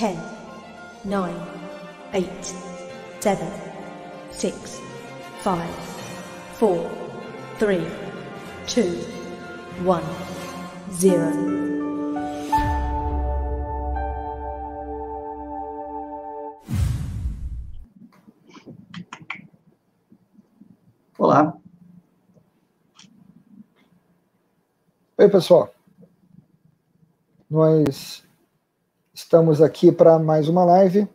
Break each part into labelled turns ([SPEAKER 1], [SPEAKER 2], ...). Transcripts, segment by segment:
[SPEAKER 1] 10, 9, 8, 7, 6, 5, 4, 3, 2, 1, 0.
[SPEAKER 2] Olá.
[SPEAKER 3] Oi, pessoal. Nós estamos aqui para mais uma live,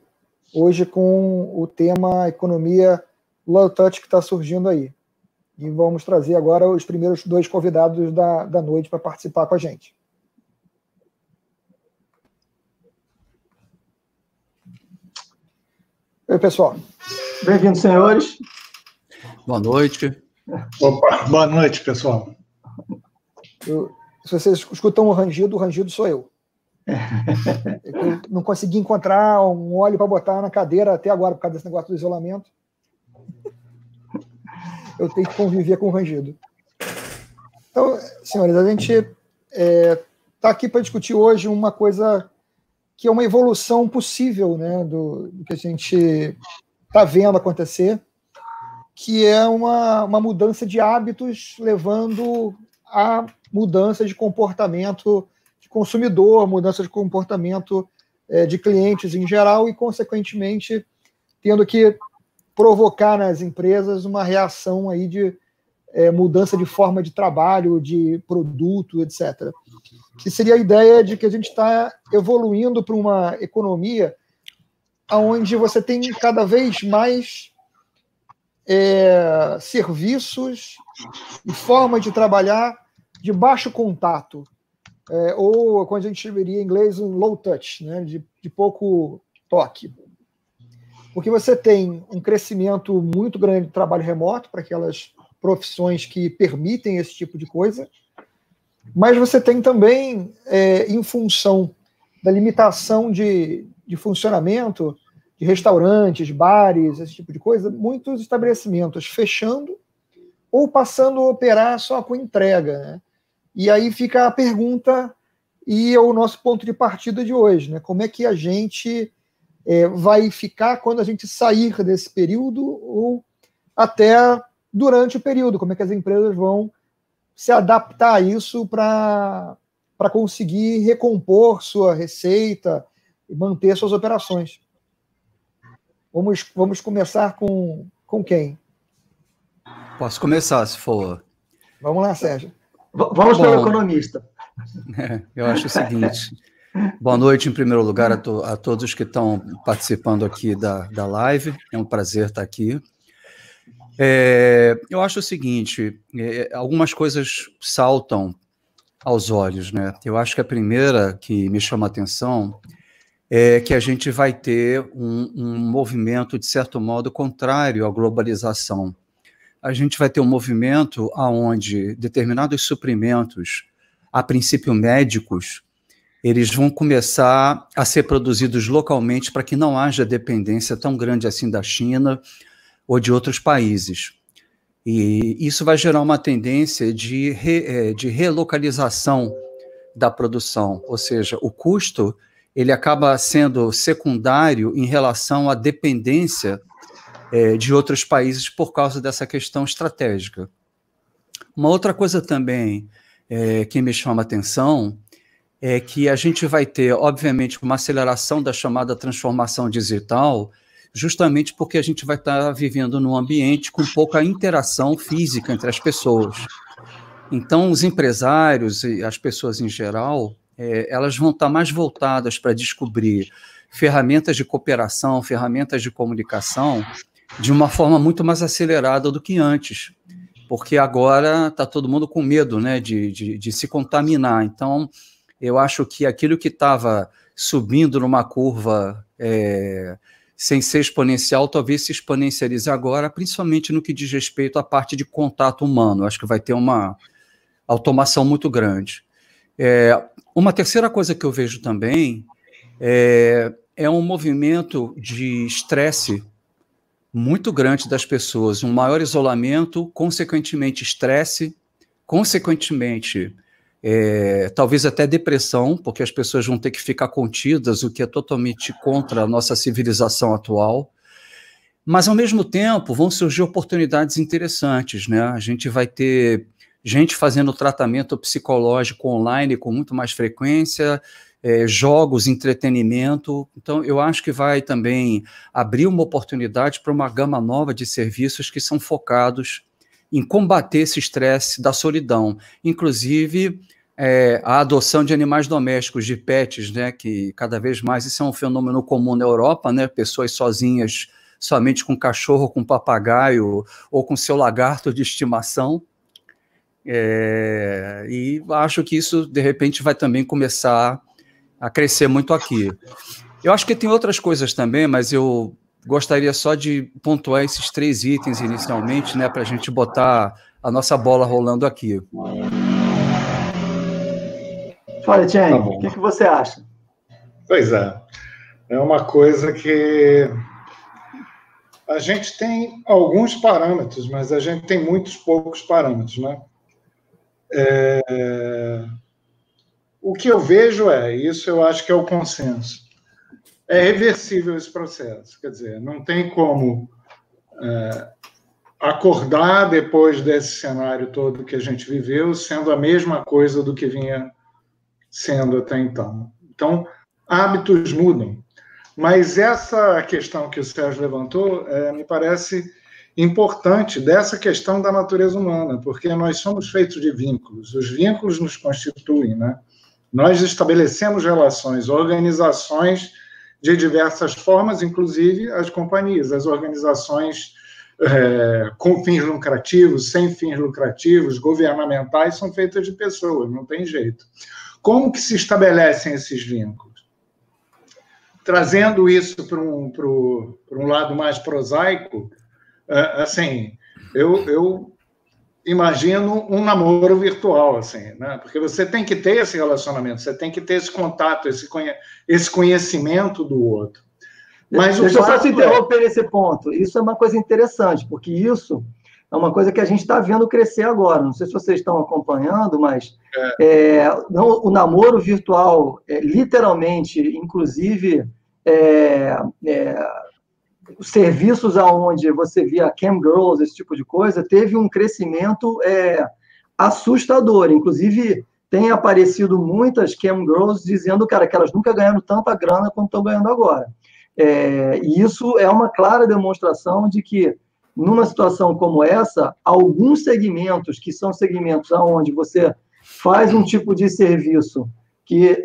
[SPEAKER 3] hoje com o tema economia low touch que está surgindo aí. E vamos trazer agora os primeiros dois convidados da noite para participar com a gente. Oi, pessoal.
[SPEAKER 2] Bem-vindos, senhores.
[SPEAKER 4] Boa noite.
[SPEAKER 5] Opa, boa noite, pessoal.
[SPEAKER 3] Se vocês escutam o rangido sou eu. Eu não consegui encontrar um óleo para botar na cadeira até agora, por causa desse negócio do isolamento. Eu tenho que conviver com o rangido. Então, senhores, a gente está aqui para discutir hoje uma coisa que é uma evolução possível, né, do que a gente está vendo acontecer, que é uma mudança de hábitos levando a mudança de comportamento de consumidor, mudança de comportamento de clientes em geral e, consequentemente, tendo que provocar nas empresas uma reação aí de mudança de forma de trabalho, de produto, etc. Que seria a ideia de que a gente está evoluindo para uma economia onde você tem cada vez mais serviços e forma de trabalhar de baixo contato, ou, como a gente chamaria em inglês, um low touch, né, de pouco toque. Porque você tem um crescimento muito grande de trabalho remoto para aquelas profissões que permitem esse tipo de coisa, mas você tem também, em função da limitação de funcionamento, de restaurantes, bares, esse tipo de coisa, muitos estabelecimentos fechando ou passando a operar só com entrega, né? E aí fica a pergunta e é o nosso ponto de partida de hoje, né? Como é que a gente vai ficar quando a gente sair desse período ou até durante o período? Como é que as empresas vão se adaptar a isso para conseguir recompor sua receita e manter suas operações? Vamos começar com quem?
[SPEAKER 4] Posso começar, se for.
[SPEAKER 3] Vamos lá, Sérgio.
[SPEAKER 2] Vamos pelo economista.
[SPEAKER 4] Eu acho o seguinte. Boa noite, em primeiro lugar, a todos que estão participando aqui da live. É um prazer estar aqui. Eu acho o seguinte, algumas coisas saltam aos olhos, né? Eu acho que a primeira que me chama a atenção é que a gente vai ter um movimento, de certo modo, contrário à globalização. A gente vai ter um movimento onde determinados suprimentos, a princípio médicos, eles vão começar a ser produzidos localmente para que não haja dependência tão grande assim da China ou de outros países. E isso vai gerar uma tendência de relocalização da produção, ou seja, o custo ele acaba sendo secundário em relação à dependência de outros países por causa dessa questão estratégica. Uma outra coisa também que me chama a atenção é que a gente vai ter, obviamente, uma aceleração da chamada transformação digital, justamente porque a gente vai estar vivendo num ambiente com pouca interação física entre as pessoas. Então, os empresários e as pessoas em geral, elas vão estar mais voltadas para descobrir ferramentas de cooperação, ferramentas de comunicação, de uma forma muito mais acelerada do que antes, porque agora está todo mundo com medo, né, de se contaminar. Então, eu acho que aquilo que estava subindo numa curva sem ser exponencial, talvez se exponencialize agora, principalmente no que diz respeito à parte de contato humano. Acho que vai ter uma automação muito grande. Uma terceira coisa que eu vejo também é um movimento de estresse muito grande das pessoas, um maior isolamento, consequentemente estresse, consequentemente talvez até depressão, porque as pessoas vão ter que ficar contidas, o que é totalmente contra a nossa civilização atual. Mas, ao mesmo tempo, vão surgir oportunidades interessantes, né? A gente vai ter gente fazendo tratamento psicológico online com muito mais frequência, jogos, entretenimento. Então, eu acho que vai também abrir uma oportunidade para uma gama nova de serviços que são focados em combater esse estresse da solidão. Inclusive, a adoção de animais domésticos, de pets, né? Que cada vez mais isso é um fenômeno comum na Europa, né? Pessoas sozinhas, somente com cachorro, com papagaio ou com seu lagarto de estimação. E acho que isso, de repente, vai também começar a crescer muito aqui. Eu acho que tem outras coisas também, mas eu gostaria só de pontuar esses 3 itens inicialmente, né, para a gente botar a nossa bola rolando aqui.
[SPEAKER 2] Fala, Chen, o que você acha?
[SPEAKER 5] Pois é uma coisa que a gente tem alguns parâmetros, mas a gente tem muitos poucos parâmetros, né? O que eu vejo isso eu acho que é o consenso. É reversível esse processo, quer dizer, não tem como acordar depois desse cenário todo que a gente viveu sendo a mesma coisa do que vinha sendo até então. Então, hábitos mudam. Mas essa questão que o Sérgio levantou me parece importante, dessa questão da natureza humana, porque nós somos feitos de vínculos, os vínculos nos constituem, né? Nós estabelecemos relações, organizações de diversas formas, inclusive as companhias, as organizações com fins lucrativos, sem fins lucrativos, governamentais, são feitas de pessoas, não tem jeito. Como que se estabelecem esses vínculos? Trazendo isso para um lado mais prosaico, assim, eu imagino um namoro virtual, assim, né? Porque você tem que ter esse relacionamento, você tem que ter esse contato, esse conhecimento do outro. Mas
[SPEAKER 2] Deixa eu só te interromper nesse ponto. Isso é uma coisa interessante, porque isso é uma coisa que a gente está vendo crescer agora. Não sei se vocês estão acompanhando, mas o namoro virtual, literalmente, inclusive, os serviços aonde você via cam girls, esse tipo de coisa, teve um crescimento assustador. Inclusive, tem aparecido muitas cam girls dizendo, cara, que elas nunca ganharam tanta grana quanto estão ganhando agora. E isso é uma clara demonstração de que, numa situação como essa, alguns segmentos, que são segmentos onde você faz um tipo de serviço que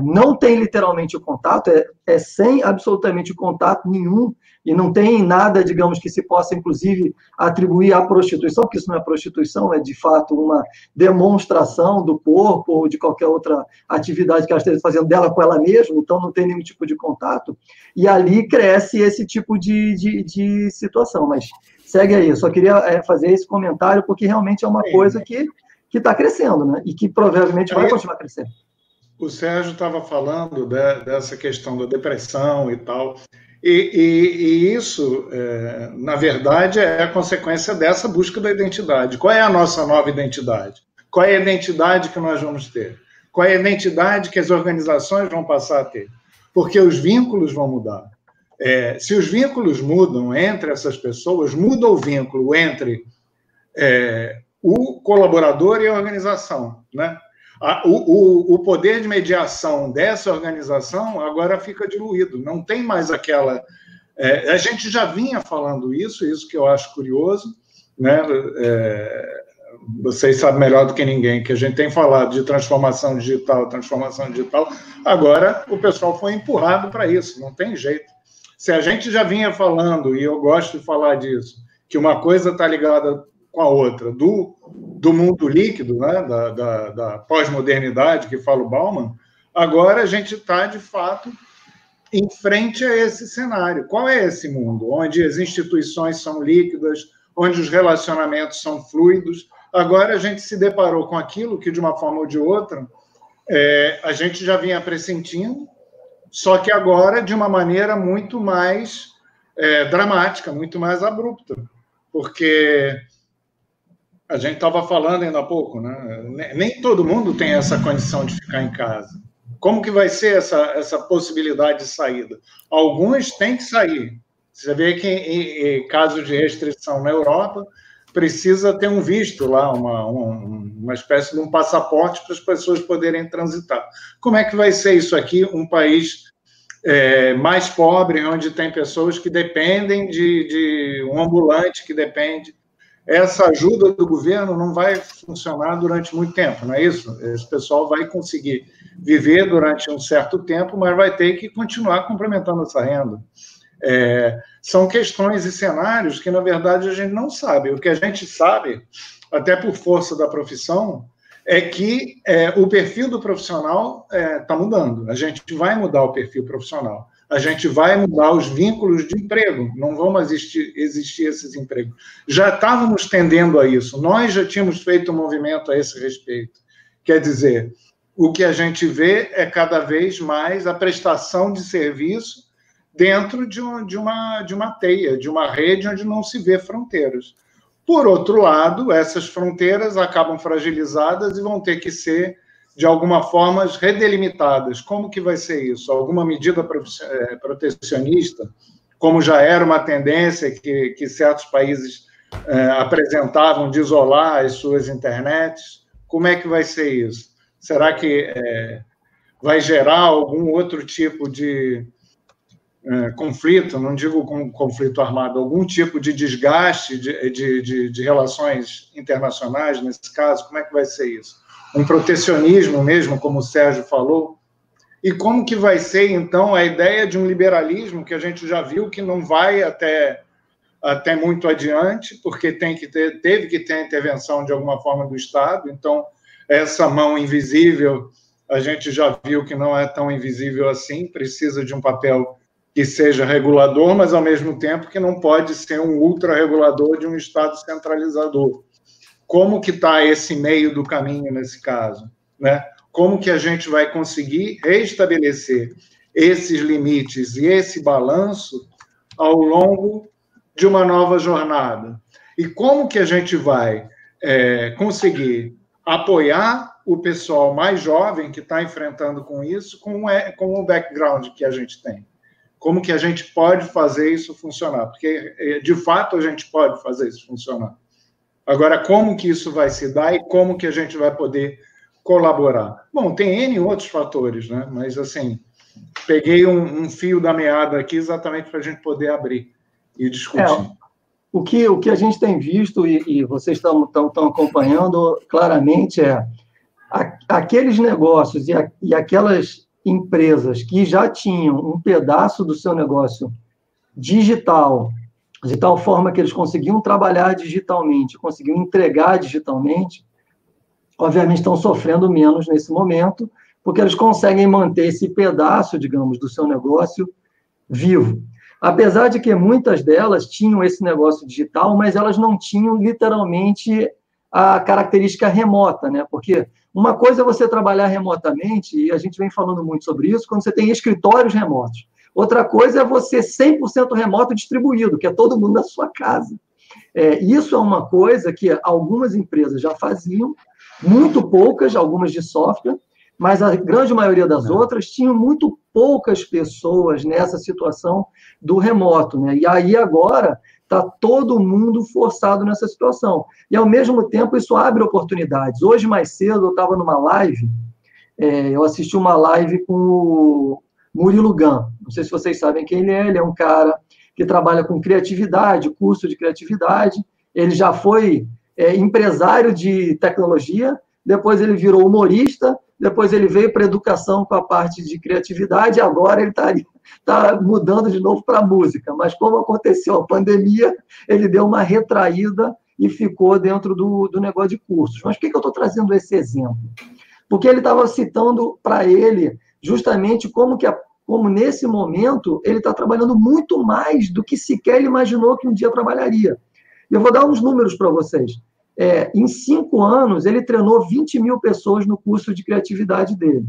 [SPEAKER 2] não tem literalmente o contato, sem absolutamente contato nenhum, e não tem nada, digamos, que se possa, inclusive, atribuir à prostituição, porque isso não é prostituição, é, de fato, uma demonstração do corpo ou de qualquer outra atividade que ela esteja fazendo dela com ela mesma, então não tem nenhum tipo de contato, e ali cresce esse tipo de situação. Mas segue aí, eu só queria fazer esse comentário, porque realmente é uma coisa que está crescendo, né? E que provavelmente vai continuar crescendo.
[SPEAKER 5] O Sérgio estava falando dessa questão da depressão e tal, e isso, na verdade, é a consequência dessa busca da identidade. Qual é a nossa nova identidade? Qual é a identidade que nós vamos ter? Qual é a identidade que as organizações vão passar a ter? Porque os vínculos vão mudar. Se os vínculos mudam entre essas pessoas, muda o vínculo entre o colaborador e a organização, né? O poder de mediação dessa organização agora fica diluído, não tem mais aquela... a gente já vinha falando isso que eu acho curioso, né? Vocês sabem melhor do que ninguém que a gente tem falado de transformação digital, agora o pessoal foi empurrado para isso, não tem jeito. Se a gente já vinha falando, e eu gosto de falar disso, que uma coisa está ligada com a outra, do mundo líquido, né, da pós-modernidade, que fala o Bauman, agora a gente está, de fato, em frente a esse cenário. Qual é esse mundo? Onde as instituições são líquidas, onde os relacionamentos são fluidos. Agora a gente se deparou com aquilo que, de uma forma ou de outra, a gente já vinha pressentindo, só que agora de uma maneira muito mais dramática, muito mais abrupta, porque A gente estava falando ainda há pouco, né? Nem todo mundo tem essa condição de ficar em casa. Como que vai ser essa possibilidade de saída? Alguns têm que sair. Você vê que em caso de restrição na Europa, precisa ter um visto lá, uma espécie de um passaporte para as pessoas poderem transitar. Como é que vai ser isso aqui? Um país mais pobre, onde tem pessoas que dependem de um ambulante que depende. Essa ajuda do governo não vai funcionar durante muito tempo, não é isso? Esse pessoal vai conseguir viver durante um certo tempo, mas vai ter que continuar complementando essa renda. São questões e cenários que, na verdade, a gente não sabe. O que a gente sabe, até por força da profissão, é que o perfil do profissional está mudando. A gente vai mudar o perfil profissional. A gente vai mudar os vínculos de emprego. Não vão mais existir esses empregos. Já estávamos tendendo a isso. Nós já tínhamos feito um movimento a esse respeito. Quer dizer, o que a gente vê é cada vez mais a prestação de serviço dentro de uma teia, de uma rede onde não se vê fronteiras. Por outro lado, essas fronteiras acabam fragilizadas e vão ter que ser, de alguma forma, redelimitadas. Como que vai ser isso? Alguma medida protecionista, como já era uma tendência que certos países apresentavam de isolar as suas internets? Como é que vai ser isso? Será que vai gerar algum outro tipo de conflito, não digo conflito armado, algum tipo de desgaste de relações internacionais, nesse caso? Como é que vai ser isso? Um protecionismo mesmo, como o Sérgio falou? E como que vai ser, então, a ideia de um liberalismo que a gente já viu que não vai até muito adiante, porque teve que ter a intervenção, de alguma forma, do Estado. Então, essa mão invisível, a gente já viu que não é tão invisível assim, precisa de um papel que seja regulador, mas, ao mesmo tempo, que não pode ser um ultra-regulador de um Estado centralizador. Como que está esse meio do caminho nesse caso, né? Como que a gente vai conseguir restabelecer esses limites e esse balanço ao longo de uma nova jornada? E como que a gente vai conseguir apoiar o pessoal mais jovem que está enfrentando com isso, com o background que a gente tem? Como que a gente pode fazer isso funcionar? Porque, de fato, a gente pode fazer isso funcionar. Agora, como que isso vai se dar e como que a gente vai poder colaborar? Bom, tem N outros fatores, né? Mas, assim, peguei um fio da meada aqui exatamente para a gente poder abrir e discutir.
[SPEAKER 2] O que a gente tem visto, e vocês estão acompanhando claramente, aqueles negócios e aquelas empresas que já tinham um pedaço do seu negócio digital, de tal forma que eles conseguiam trabalhar digitalmente, conseguiam entregar digitalmente, obviamente estão sofrendo menos nesse momento, porque eles conseguem manter esse pedaço, digamos, do seu negócio vivo. Apesar de que muitas delas tinham esse negócio digital, mas elas não tinham literalmente a característica remota, né? Porque uma coisa é você trabalhar remotamente, e a gente vem falando muito sobre isso, quando você tem escritórios remotos. Outra coisa é você 100% remoto distribuído, que é todo mundo na sua casa. Isso é uma coisa que algumas empresas já faziam, muito poucas, algumas de software, mas a grande maioria das outras tinham muito poucas pessoas nessa situação do remoto, né? E aí agora está todo mundo forçado nessa situação. E, ao mesmo tempo, isso abre oportunidades. Hoje, mais cedo, eu estava numa live, eu assisti uma live com o Murilo Gun. Não sei se vocês sabem quem ele é um cara que trabalha com criatividade, curso de criatividade. Ele já foi empresário de tecnologia, depois ele virou humorista, depois ele veio para a educação com a parte de criatividade, e agora ele está mudando de novo para a música. Mas como aconteceu a pandemia, ele deu uma retraída e ficou dentro do negócio de cursos. Mas por que eu estou trazendo esse exemplo? Porque ele estava citando para ele justamente como nesse momento ele está trabalhando muito mais do que sequer ele imaginou que um dia trabalharia. E eu vou dar uns números para vocês. Em 5 anos, ele treinou 20 mil pessoas no curso de criatividade dele.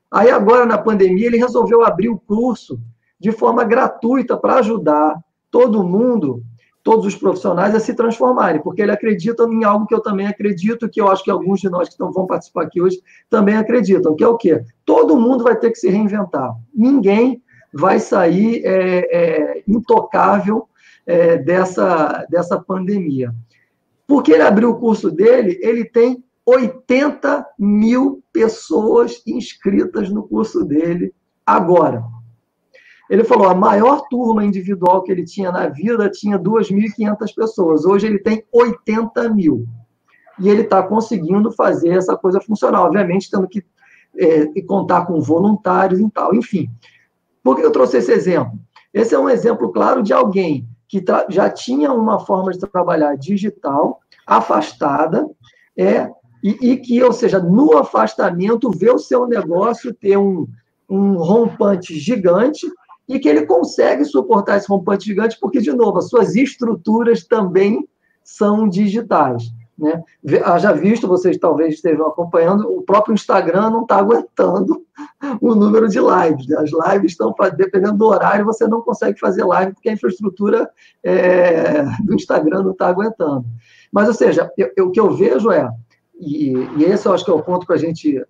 [SPEAKER 2] Aí, agora, na pandemia, ele resolveu abrir o curso de forma gratuita para ajudar todo mundo todos os profissionais a se transformarem, porque ele acredita em algo que eu também acredito, que eu acho que alguns de nós que vão participar aqui hoje também acreditam, que é o quê? Todo mundo vai ter que se reinventar. Ninguém vai sair intocável dessa pandemia. Porque ele abriu o curso dele, ele tem 80 mil pessoas inscritas no curso dele agora. Ele falou, a maior turma individual que ele tinha na vida tinha 2.500 pessoas. Hoje ele tem 80 mil. E ele está conseguindo fazer essa coisa funcionar. Obviamente, tendo que contar com voluntários e tal. Enfim, por que eu trouxe esse exemplo? Esse é um exemplo claro de alguém que já tinha uma forma de trabalhar digital, afastada, e que, ou seja, no afastamento, vê o seu negócio ter um rompante gigante, e que ele consegue suportar esse rompante gigante, porque, de novo, as suas estruturas também são digitais. Né? Já visto, vocês talvez estejam acompanhando, o próprio Instagram não está aguentando o número de lives. Né? As lives estão, dependendo do horário, você não consegue fazer live, porque a infraestrutura do Instagram não está aguentando. Mas, ou seja, o que eu vejo e esse eu acho que é o ponto para a gente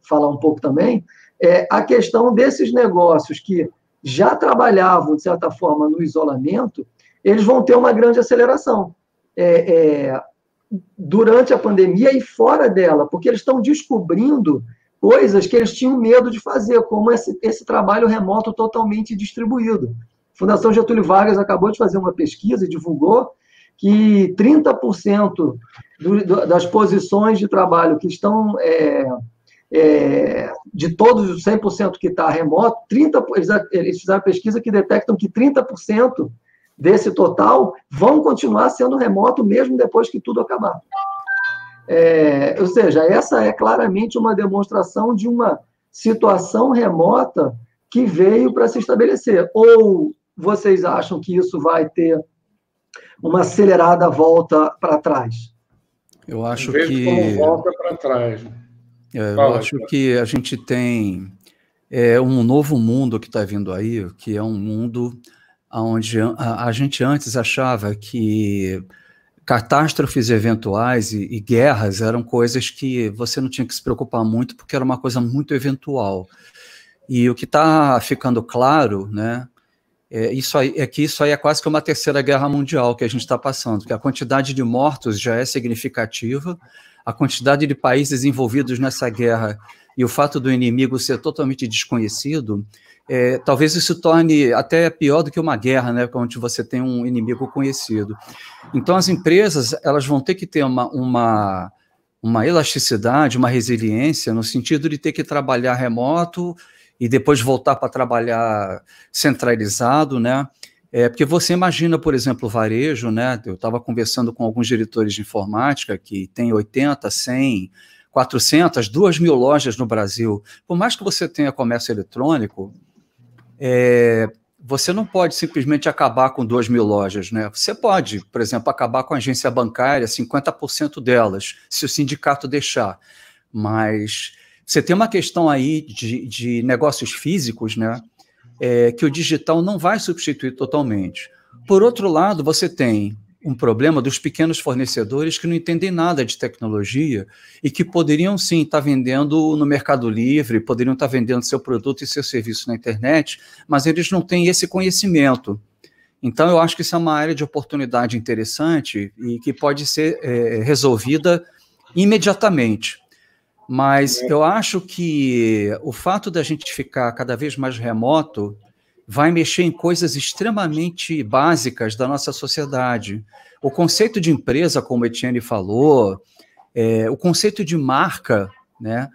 [SPEAKER 2] falar um pouco também, é a questão desses negócios que já trabalhavam, de certa forma, no isolamento, eles vão ter uma grande aceleração durante a pandemia e fora dela, porque eles estão descobrindo coisas que eles tinham medo de fazer, como esse trabalho remoto totalmente distribuído. A Fundação Getúlio Vargas acabou de fazer uma pesquisa e divulgou que 30% das posições de trabalho que estão... de todos os 100% que está remoto, eles fizeram pesquisa que detectam que 30% desse total vão continuar sendo remoto mesmo depois que tudo acabar. Ou seja, essa é claramente uma demonstração de uma situação remota que veio para se estabelecer. Ou vocês acham que isso vai ter uma acelerada volta para trás?
[SPEAKER 4] Eu acho que...
[SPEAKER 5] como volta para trás.
[SPEAKER 4] Eu acho que a gente tem um novo mundo que está vindo aí, que é um mundo onde a gente antes achava que catástrofes eventuais e guerras eram coisas que você não tinha que se preocupar muito, porque era uma coisa muito eventual. E o que está ficando claro, né, que isso aí é quase que uma terceira guerra mundial que a gente está passando, porque a quantidade de mortos já é significativa, a quantidade de países envolvidos nessa guerra e o fato do inimigo ser totalmente desconhecido, talvez isso torne até pior do que uma guerra, né, onde você tem um inimigo conhecido. Então, as empresas elas vão ter que ter uma elasticidade, uma resiliência, no sentido de ter que trabalhar remoto e depois voltar para trabalhar centralizado, né? Porque você imagina, por exemplo, o varejo, né? Eu estava conversando com alguns diretores de informática que tem 80, 100, 400, 2.000 lojas no Brasil. Por mais que você tenha comércio eletrônico, você não pode simplesmente acabar com 2.000 lojas, né? Você pode, por exemplo, acabar com a agência bancária, 50% delas, se o sindicato deixar. Mas você tem uma questão aí de negócios físicos, né? Que o digital não vai substituir totalmente. Por outro lado, você tem um problema dos pequenos fornecedores que não entendem nada de tecnologia e que poderiam sim estar vendendo no Mercado Livre, poderiam estar vendendo seu produto e seu serviço na internet, mas eles não têm esse conhecimento. Então, eu acho que isso é uma área de oportunidade interessante e que pode ser resolvida imediatamente. Mas eu acho que o fato da gente ficar cada vez mais remoto vai mexer em coisas extremamente básicas da nossa sociedade. O conceito de empresa, como a Etienne falou, o conceito de marca, né?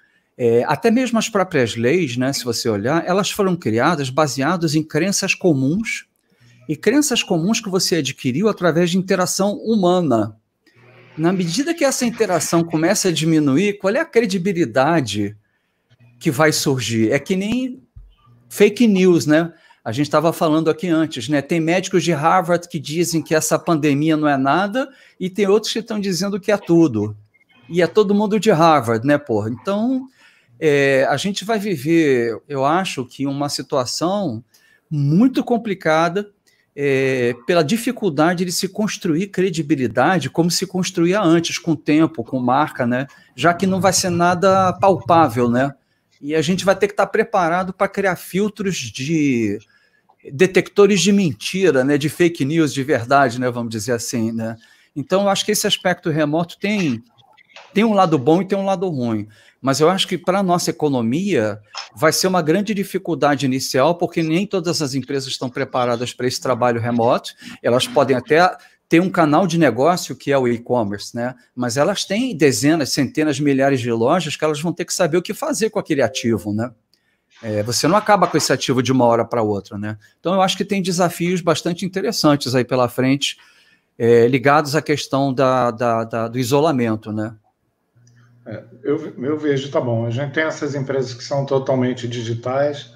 [SPEAKER 4] Até mesmo as próprias leis, né, se você olhar, elas foram criadas baseadas em crenças comuns, e crenças comuns que você adquiriu através de interação humana. Na medida que essa interação começa a diminuir, qual é a credibilidade que vai surgir? É que nem fake news, né? A gente estava falando aqui antes, né? Tem médicos de Harvard que dizem que essa pandemia não é nada e tem outros que estão dizendo que é tudo. E é todo mundo de Harvard, né, porra? Então, a gente vai viver, eu acho que uma situação muito complicada pela dificuldade de se construir credibilidade como se construía antes, com tempo, com marca, né? Já que não vai ser nada palpável, né? E a gente vai ter que estar preparado para criar filtros de detectores de mentira, né? De fake news de verdade, né? Vamos dizer assim, né? Então, eu acho que esse aspecto remoto tem um lado bom e tem um lado ruim. Mas eu acho que para a nossa economia vai ser uma grande dificuldade inicial, porque nem todas as empresas estão preparadas para esse trabalho remoto. Elas podem até ter um canal de negócio que é o e-commerce, né? Mas elas têm dezenas, centenas, milhares de lojas que elas vão ter que saber o que fazer com aquele ativo, né? Você não acaba com esse ativo de uma hora para outra, né? Então eu acho que tem desafios bastante interessantes aí pela frente, ligados à questão do isolamento, né?
[SPEAKER 5] Eu vejo, tá bom, a gente tem essas empresas que são totalmente digitais,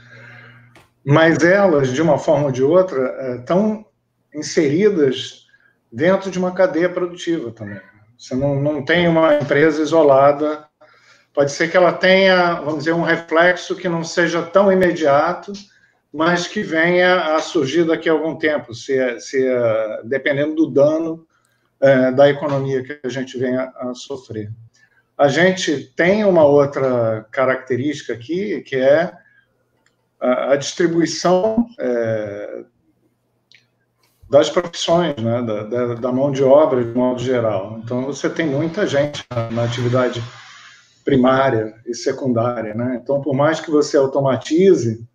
[SPEAKER 5] mas elas, de uma forma ou de outra, estão inseridas dentro de uma cadeia produtiva também. Você não tem uma empresa isolada, pode ser que ela tenha, vamos dizer, um reflexo que não seja tão imediato, mas que venha a surgir daqui a algum tempo, dependendo do dano da economia que a gente venha a sofrer. A gente tem uma outra característica aqui, que é a distribuição das profissões, né, da mão de obra, de modo geral. Então, você tem muita gente na atividade primária e secundária, né? Então, por mais que você automatize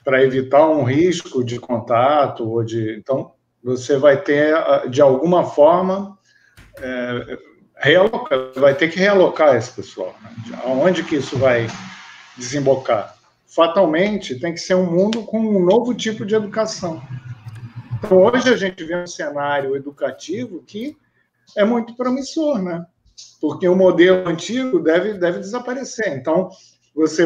[SPEAKER 5] para evitar um risco de contato, então, você vai ter, de alguma forma, vai ter que realocar esse pessoal. Né? Aonde que isso vai desembocar? Fatalmente, tem que ser um mundo com um novo tipo de educação. Então, hoje a gente vê um cenário educativo que é muito promissor, né? Porque o modelo antigo deve desaparecer. Então, você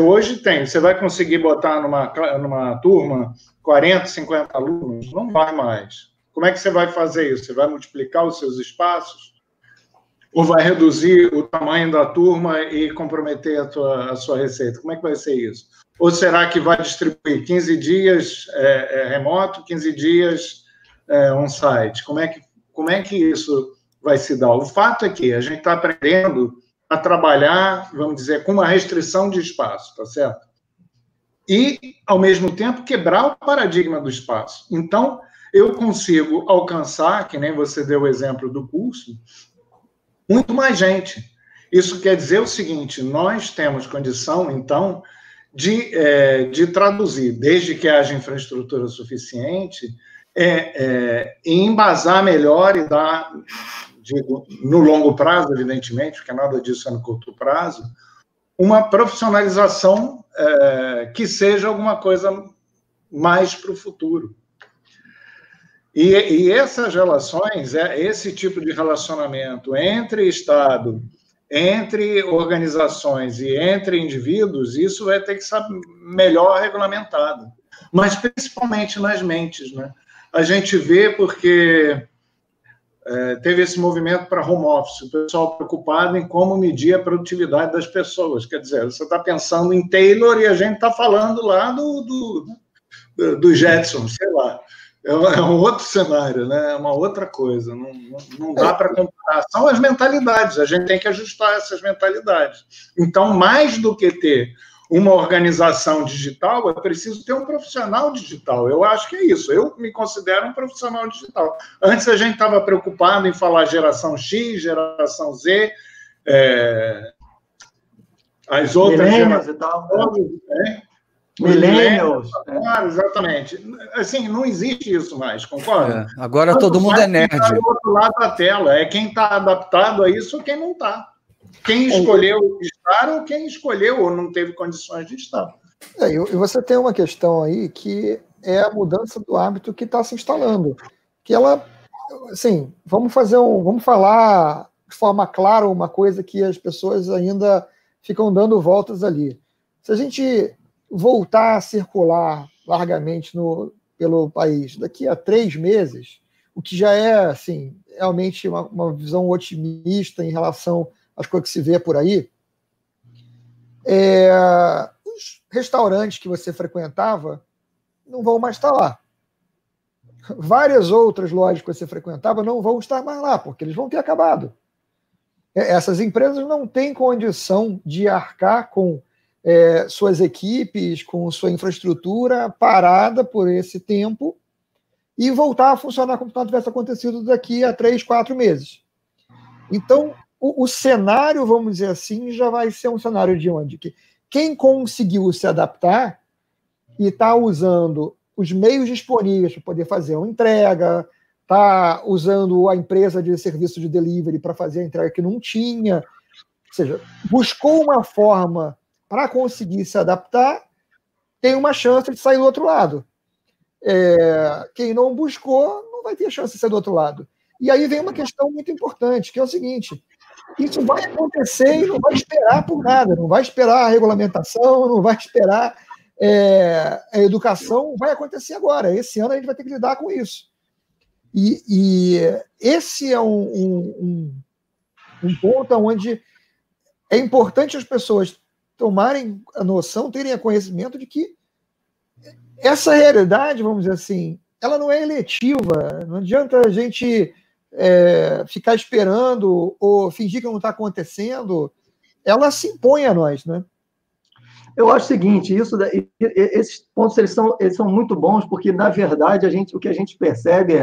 [SPEAKER 5] vai conseguir botar numa turma 40, 50 alunos? Não vai mais. Como é que você vai fazer isso? Você vai multiplicar os seus espaços? Ou vai reduzir o tamanho da turma e comprometer a sua receita? Como é que vai ser isso? Ou será que vai distribuir 15 dias remoto, 15 dias on-site? Como é que isso vai se dar? O fato é que a gente está aprendendo a trabalhar, vamos dizer, com uma restrição de espaço, tá certo? E, ao mesmo tempo, quebrar o paradigma do espaço. Então, eu consigo alcançar, que nem você deu o exemplo do curso, muito mais gente. Isso quer dizer o seguinte, nós temos condição, então, de traduzir, desde que haja infraestrutura suficiente, e embasar melhor e dar, no longo prazo, evidentemente, porque nada disso é no curto prazo, uma profissionalização que seja alguma coisa mais para o futuro. E essas relações, esse tipo de relacionamento entre Estado, entre organizações e entre indivíduos, isso vai ter que ser melhor regulamentado. Mas principalmente nas mentes, né? A gente vê porque teve esse movimento para home office, o pessoal preocupado em como medir a produtividade das pessoas. Quer dizer, você está pensando em Taylor e a gente está falando lá do Jetson, sei lá. É um outro cenário, né? É uma outra coisa. Não dá para comparar. São as mentalidades. A gente tem que ajustar essas mentalidades. Então, mais do que ter uma organização digital, é preciso ter um profissional digital. Eu acho que é isso. Eu me considero um profissional digital. Antes a gente estava preocupado em falar geração X, geração Z, as outras
[SPEAKER 2] Millennials e tal.
[SPEAKER 5] Millennials. Exatamente. Assim, não existe isso mais, concorda?
[SPEAKER 4] Agora todo mundo é nerd.
[SPEAKER 5] Quem está do outro lado da tela. É quem está adaptado a isso ou quem não está. Quem escolheu estar ou quem escolheu ou não teve condições de estar.
[SPEAKER 3] E você tem uma questão aí que é a mudança do hábito que está se instalando. Que ela, assim, vamos falar de forma clara uma coisa que as pessoas ainda ficam dando voltas ali. Se a gente voltar a circular largamente pelo país daqui a 3 meses, o que já é, assim, realmente uma visão otimista em relação às coisas que se vê por aí, os restaurantes que você frequentava não vão mais estar lá. várias outras lojas que você frequentava não vão estar mais lá, porque eles vão ter acabado. Essas empresas não têm condição de arcar com suas equipes, com sua infraestrutura parada por esse tempo e voltar a funcionar como se não tivesse acontecido daqui a 3, 4 meses. Então, o cenário, vamos dizer assim, já vai ser um cenário de onde quem conseguiu se adaptar e está usando os meios disponíveis para poder fazer uma entrega, está usando a empresa de serviço de delivery para fazer a entrega que não tinha, ou seja, buscou uma forma para conseguir se adaptar, tem uma chance de sair do outro lado. Quem não buscou não vai ter chance de sair do outro lado. E aí vem uma questão muito importante, que é o seguinte: isso vai acontecer e não vai esperar por nada, não vai esperar a regulamentação, não vai esperar a educação, vai acontecer agora. Esse ano a gente vai ter que lidar com isso. E esse é um ponto onde é importante as pessoas tomarem a noção, terem a conhecimento de que essa realidade, vamos dizer assim, ela não é eletiva. Não adianta a gente ficar esperando ou fingir que não está acontecendo. Ela se impõe a nós, né?
[SPEAKER 2] Eu acho o seguinte, esses pontos eles são muito bons, porque, na verdade, o que a gente percebe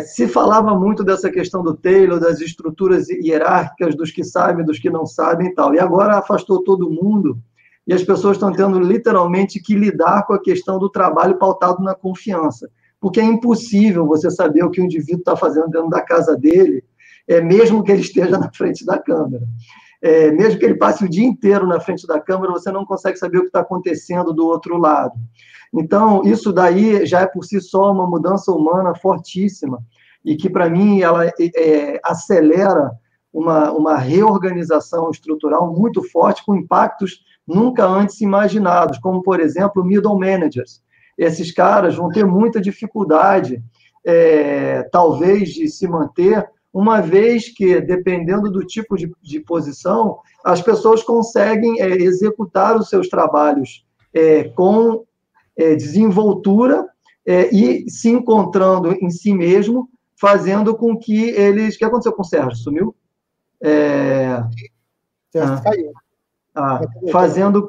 [SPEAKER 2] se falava muito dessa questão do Taylor, das estruturas hierárquicas, dos que sabem, dos que não sabem e tal. E agora afastou todo mundo, e as pessoas estão tendo literalmente que lidar com a questão do trabalho pautado na confiança. Porque é impossível você saber o que o indivíduo está fazendo dentro da casa dele, mesmo que ele esteja na frente da câmera. Mesmo que ele passe o dia inteiro na frente da câmera, você não consegue saber o que está acontecendo do outro lado. Então, isso daí já é por si só uma mudança humana fortíssima, e que, para mim, ela acelera uma reorganização estrutural muito forte, com impactos nunca antes imaginados, como, por exemplo, middle managers. Esses caras vão ter muita dificuldade, talvez, de se manter, uma vez que, dependendo do tipo de posição, as pessoas conseguem executar os seus trabalhos com desenvoltura e se encontrando em si mesmo, fazendo com que eles... O que aconteceu com o Sérgio? Sumiu?
[SPEAKER 3] Caiu.
[SPEAKER 2] Fazendo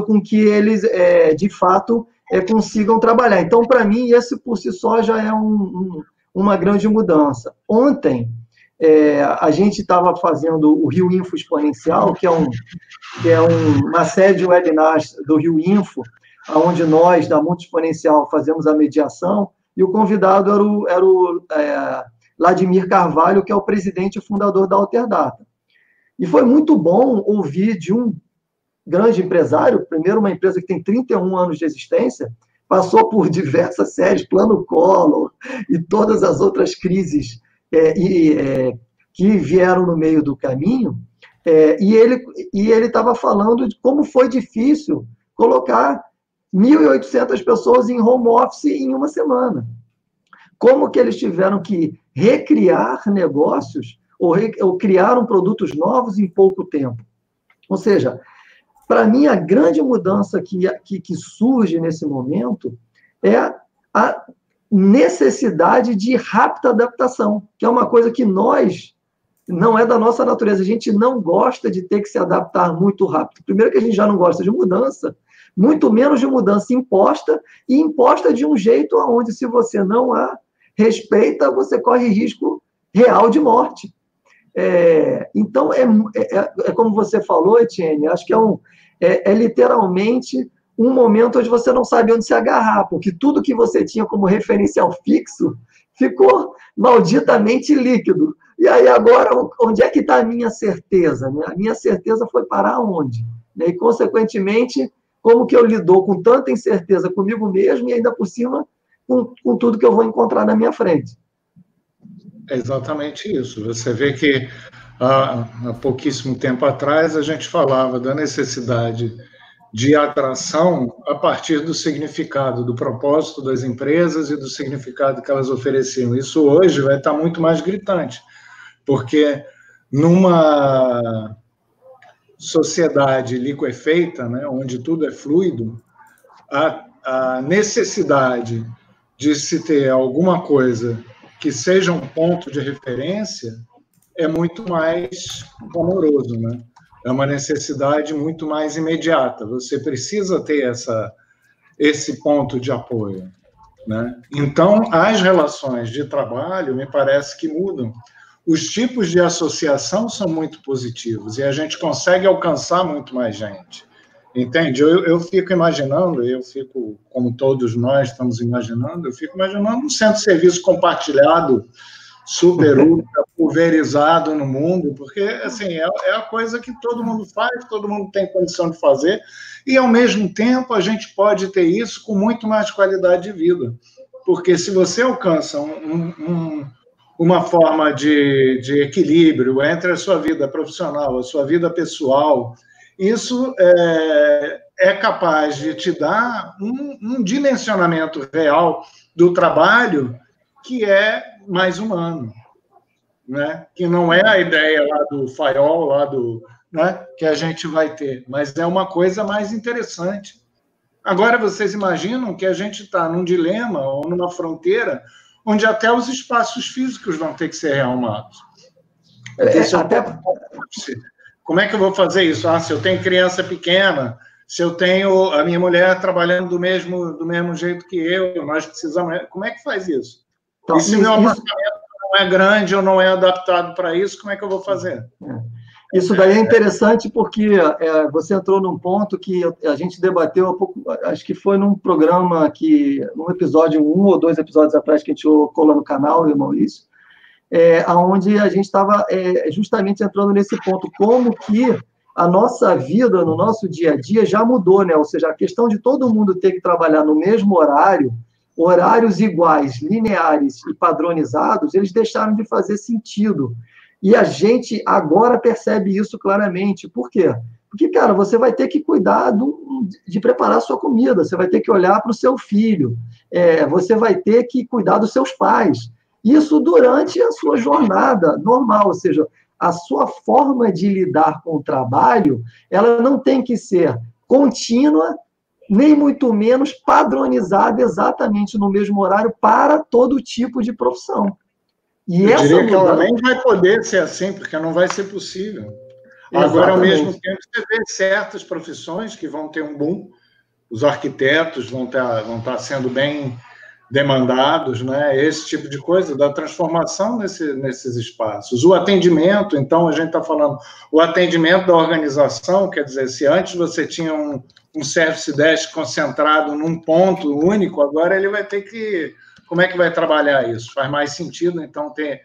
[SPEAKER 2] com que eles, de fato, consigam trabalhar. Então, para mim, esse por si só já é uma grande mudança. Ontem, a gente estava fazendo o Rio Info Exponencial, que é uma série de webinars do Rio Info, onde nós, da Mundo Exponencial, fazemos a mediação, e o convidado era o Vladimir Carvalho, que é o presidente e fundador da Alterdata. E foi muito bom ouvir de um grande empresário, primeiro uma empresa que tem 31 anos de existência, passou por diversas séries, Plano Collor e todas as outras crises que vieram no meio do caminho, e ele estava falando de como foi difícil colocar 1.800 pessoas em home office em uma semana. Como que eles tiveram que recriar negócios ou criaram produtos novos em pouco tempo. Ou seja, para mim, a grande mudança que surge nesse momento é a necessidade de rápida adaptação, que é uma coisa que não é da nossa natureza. A gente não gosta de ter que se adaptar muito rápido. Primeiro que a gente já não gosta de mudança, muito menos de mudança imposta, e imposta de um jeito onde, se você não a respeita, você corre risco real de morte. Então, como você falou, Etienne, acho que é literalmente um momento onde você não sabe onde se agarrar, porque tudo que você tinha como referencial fixo ficou malditamente líquido. E aí, agora, onde é que está a minha certeza? Né? A minha certeza foi parar onde? E, consequentemente, como que eu lido com tanta incerteza comigo mesmo e, ainda por cima, com tudo que eu vou encontrar na minha frente?
[SPEAKER 5] É exatamente isso. Você vê que há pouquíssimo tempo atrás a gente falava da necessidade de atração a partir do significado, do propósito das empresas e do significado que elas ofereciam. Isso hoje vai estar muito mais gritante, porque numa sociedade liquefeita, né, onde tudo é fluido, a necessidade de se ter alguma coisa que seja um ponto de referência é muito mais clamoroso, né? É uma necessidade muito mais imediata. Você precisa ter esse ponto de apoio, né? Então, as relações de trabalho, me parece que mudam. Os tipos de associação são muito positivos e a gente consegue alcançar muito mais gente. Entende? Eu fico imaginando, como todos nós estamos imaginando, eu fico imaginando um centro de serviço compartilhado, super ultra pulverizado no mundo, porque assim, é a coisa que todo mundo faz, todo mundo tem condição de fazer, e ao mesmo tempo a gente pode ter isso com muito mais qualidade de vida. Porque se você alcança uma forma de equilíbrio entre a sua vida profissional, a sua vida pessoal, isso é capaz de te dar um dimensionamento real do trabalho que é mais humano, né? Que não é a ideia lá do Fayol, né? Que a gente vai ter, mas é uma coisa mais interessante. Agora, vocês imaginam que a gente está num dilema ou numa fronteira onde até os espaços físicos vão ter que ser rearrumados. Como é que eu vou fazer isso? Se eu tenho criança pequena, se eu tenho a minha mulher trabalhando do mesmo jeito que eu, nós precisamos... Como é que faz isso? Então, e se meu apartamento não é grande ou não é adaptado para isso, como é que eu vou fazer?
[SPEAKER 2] Isso daí é interessante porque você entrou num ponto que a gente debateu há pouco, acho que foi num programa num episódio, 1 ou 2 episódios atrás, que a gente colocou no canal, eu e o Maurício, onde a gente estava justamente entrando nesse ponto, como que a nossa vida, no nosso dia a dia, já mudou, né? Ou seja, a questão de todo mundo ter que trabalhar no mesmo horário, horários iguais, lineares e padronizados, eles deixaram de fazer sentido. E a gente agora percebe isso claramente. Por quê? Porque, cara, você vai ter que cuidar de preparar a sua comida, você vai ter que olhar para o seu filho, você vai ter que cuidar dos seus pais. Isso durante a sua jornada normal, ou seja, a sua forma de lidar com o trabalho, ela não tem que ser contínua, nem muito menos padronizada exatamente no mesmo horário para todo tipo de profissão.
[SPEAKER 5] Eu diria que ela nem vai poder ser assim, porque não vai ser possível. Exatamente. Agora, ao mesmo tempo, você vê certas profissões que vão ter um boom, os arquitetos vão estar sendo bem demandados, né? Esse tipo de coisa, da transformação nesses espaços. O atendimento, então, a gente está falando, o atendimento da organização, quer dizer, se antes você tinha um service desk concentrado num ponto único, agora ele vai ter que... Como é que vai trabalhar isso? Faz mais sentido, então, ter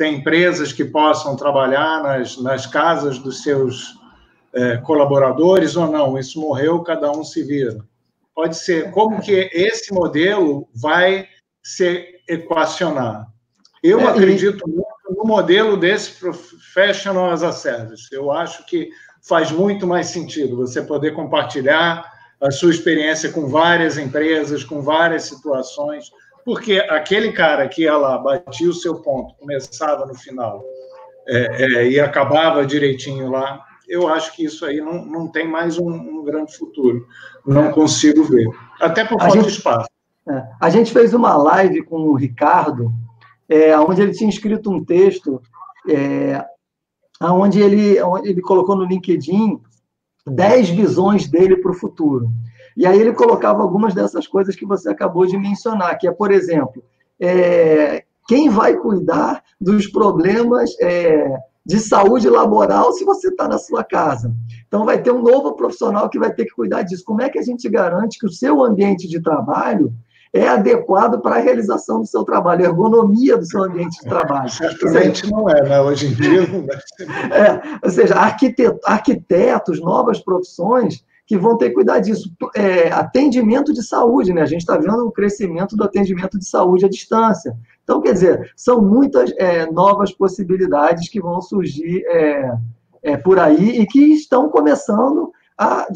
[SPEAKER 5] empresas que possam trabalhar nas casas dos seus colaboradores ou não? Isso morreu, cada um se vira. Pode ser. Como que esse modelo vai se equacionar? Eu acredito muito no modelo desse Professional as a Service. Eu acho que faz muito mais sentido você poder compartilhar a sua experiência com várias empresas, com várias situações, porque aquele cara que ia lá, batia o seu ponto, começava no final e acabava direitinho lá, eu acho que isso aí não tem mais um grande futuro. Não consigo ver. Até por falta de espaço.
[SPEAKER 2] A gente fez uma live com o Ricardo, onde ele tinha escrito um texto, onde ele colocou no LinkedIn 10 visões dele para o futuro. E aí ele colocava algumas dessas coisas que você acabou de mencionar, que por exemplo, quem vai cuidar dos problemas de saúde laboral se você está na sua casa? Então, vai ter um novo profissional que vai ter que cuidar disso. Como é que a gente garante que o seu ambiente de trabalho é adequado para a realização do seu trabalho, a ergonomia do seu ambiente de trabalho?
[SPEAKER 5] Certamente não é, né? Hoje em dia não deve ser.
[SPEAKER 2] Ou seja, arquitetos, novas profissões que vão ter que cuidar disso. Atendimento de saúde, né? A gente está vendo o crescimento do atendimento de saúde à distância. Então, quer dizer, são muitas novas possibilidades que vão surgir por aí e que estão começando a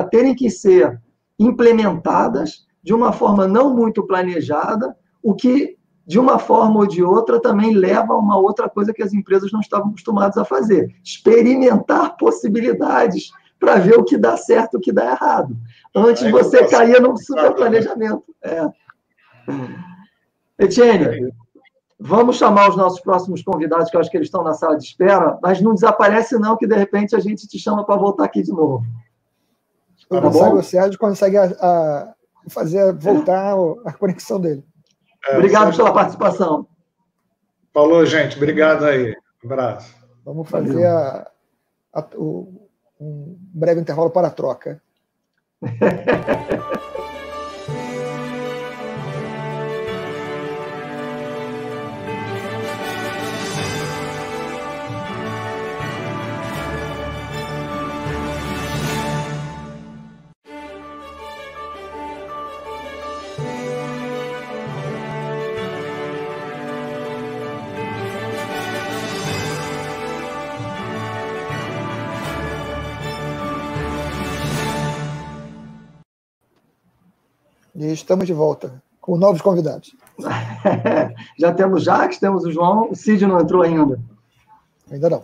[SPEAKER 2] terem que ser implementadas de uma forma não muito planejada, o que, de uma forma ou de outra, também leva a uma outra coisa que as empresas não estavam acostumadas a fazer: experimentar possibilidades para ver o que dá certo e o que dá errado. Antes você caía num super planejamento. Etienne, vamos chamar os nossos próximos convidados, que eu acho que eles estão na sala de espera, mas não desaparece não, que de repente a gente te chama para voltar aqui de novo.
[SPEAKER 3] Tá bom? O Sérgio consegue fazer voltar a conexão dele.
[SPEAKER 2] Obrigado pela participação.
[SPEAKER 5] Falou, gente. Obrigado aí. Um abraço.
[SPEAKER 3] Vamos fazer um breve intervalo para a troca. E estamos de volta com novos convidados.
[SPEAKER 2] Já temos o Jacques, temos o João. O Cid não entrou ainda?
[SPEAKER 3] Ainda não.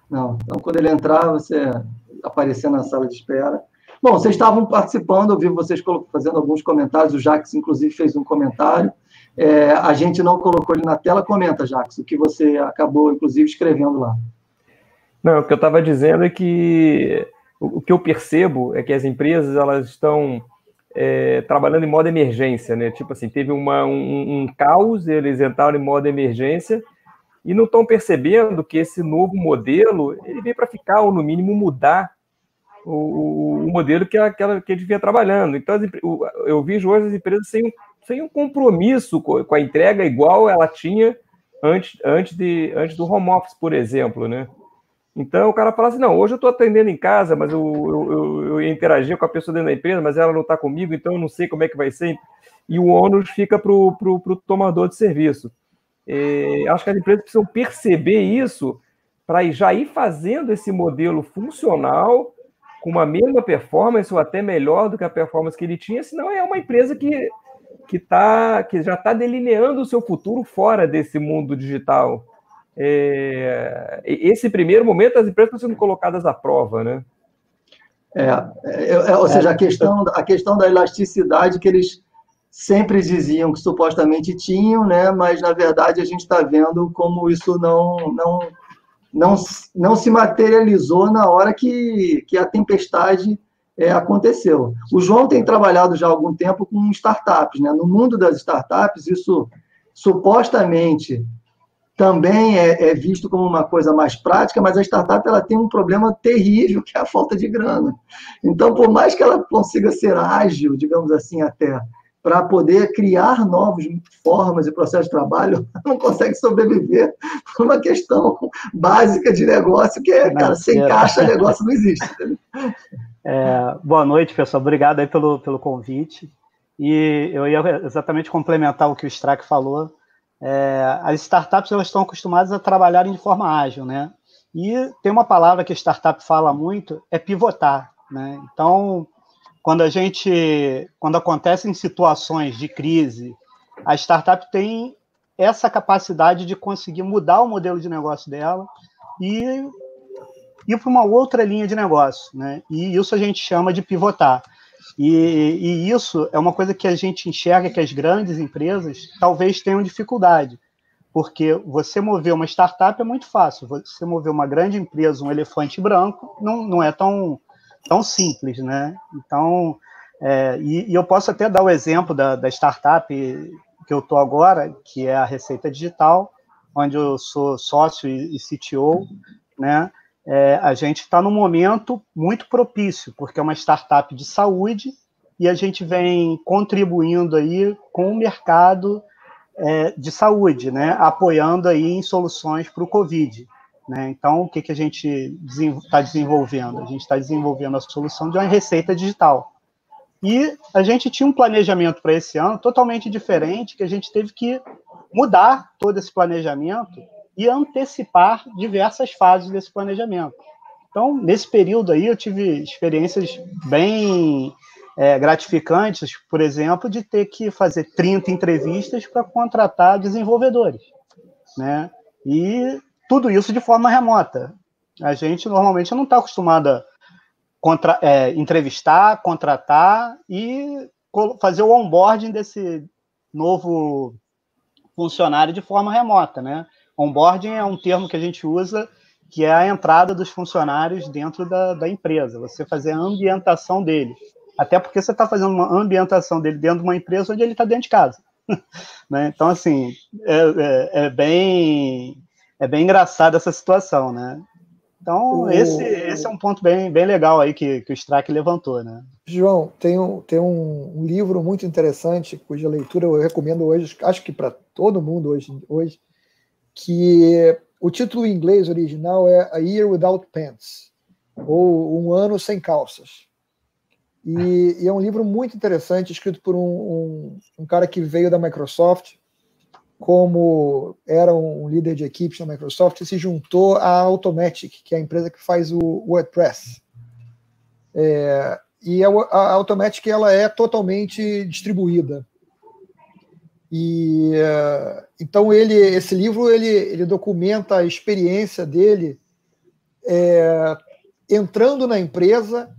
[SPEAKER 2] Não. Então, quando ele entrar, você aparecer na sala de espera. Bom, vocês estavam participando, eu vi vocês fazendo alguns comentários. O Jacques, inclusive, fez um comentário. A gente não colocou ele na tela. Comenta, Jacques, o que você acabou, inclusive, escrevendo lá.
[SPEAKER 6] Não, o que eu estava dizendo é que o que eu percebo é que as empresas elas estão trabalhando em modo emergência, né? Tipo assim, teve um caos, eles entraram em modo emergência e não estão percebendo que esse novo modelo ele veio para ficar, ou no mínimo mudar o modelo que eles vinham trabalhando. Então, eu vejo hoje as empresas sem um compromisso com a entrega igual ela tinha antes do home office, por exemplo, né? Então, o cara fala assim, não, hoje eu estou atendendo em casa, mas eu interagir com a pessoa dentro da empresa, mas ela não está comigo, então eu não sei como é que vai ser. E o ônus fica para o tomador de serviço. Acho que as empresas precisam perceber isso para já ir fazendo esse modelo funcional com uma mesma performance ou até melhor do que a performance que ele tinha, senão é uma empresa que já está delineando o seu futuro fora desse mundo digital. Esse primeiro momento as empresas estão sendo colocadas à prova, né?
[SPEAKER 2] Ou seja, a questão da elasticidade que eles sempre diziam que supostamente tinham, né? Mas na verdade a gente está vendo como isso não se materializou na hora que a tempestade aconteceu. O João tem trabalhado já há algum tempo com startups, né? No mundo das startups, isso supostamente também é visto como uma coisa mais prática, mas a startup ela tem um problema terrível, que é a falta de grana. Então, por mais que ela consiga ser ágil, digamos assim, até, para poder criar novas formas e processos de trabalho, não consegue sobreviver por uma questão básica de negócio, que cara, sem caixa, negócio não existe.
[SPEAKER 7] Boa noite, pessoal. Obrigado aí pelo convite. E eu ia exatamente complementar o que o Strack falou. As startups elas estão acostumadas a trabalharem de forma ágil, né? E tem uma palavra que a startup fala muito, é pivotar, né? Então, quando acontecem situações de crise, a startup tem essa capacidade de conseguir mudar o modelo de negócio dela e ir para uma outra linha de negócio, né? E isso a gente chama de pivotar. E isso é uma coisa que a gente enxerga que as grandes empresas talvez tenham dificuldade, porque você mover uma startup é muito fácil, você mover uma grande empresa, um elefante branco, não é tão simples, né? Então, e eu posso até dar o exemplo da startup que eu estou agora, que é a Receita Digital, onde eu sou sócio e CTO, né? A gente está num momento muito propício, porque é uma startup de saúde e a gente vem contribuindo aí com o mercado de saúde, né? Apoiando aí em soluções para o Covid, né? Então, o que a gente está desenvolvendo? A gente está desenvolvendo a solução de uma receita digital. E a gente tinha um planejamento para esse ano totalmente diferente, que a gente teve que mudar todo esse planejamento e antecipar diversas fases desse planejamento. Então, nesse período aí, eu tive experiências bem gratificantes, por exemplo, de ter que fazer 30 entrevistas para contratar desenvolvedores, né? E tudo isso de forma remota. A gente normalmente não está acostumado a entrevistar, contratar e fazer o onboarding desse novo funcionário de forma remota, né? Onboarding é um termo que a gente usa, que é a entrada dos funcionários dentro da empresa, você fazer a ambientação dele. Até porque você está fazendo uma ambientação dele dentro de uma empresa onde ele está dentro de casa. Né? Então, assim, é bem engraçado essa situação, né? Então, esse é um ponto bem legal aí que o Strack levantou, né?
[SPEAKER 3] João, tem um livro muito interessante, cuja leitura eu recomendo hoje, acho que para todo mundo hoje, que o título em inglês original é A Year Without Pants, ou Um Ano Sem Calças. E é um livro muito interessante, escrito por um cara que veio da Microsoft, como era um líder de equipes na Microsoft, e se juntou à Automatic, que é a empresa que faz o WordPress. E a Automatic ela é totalmente distribuída. E então esse livro ele documenta a experiência dele entrando na empresa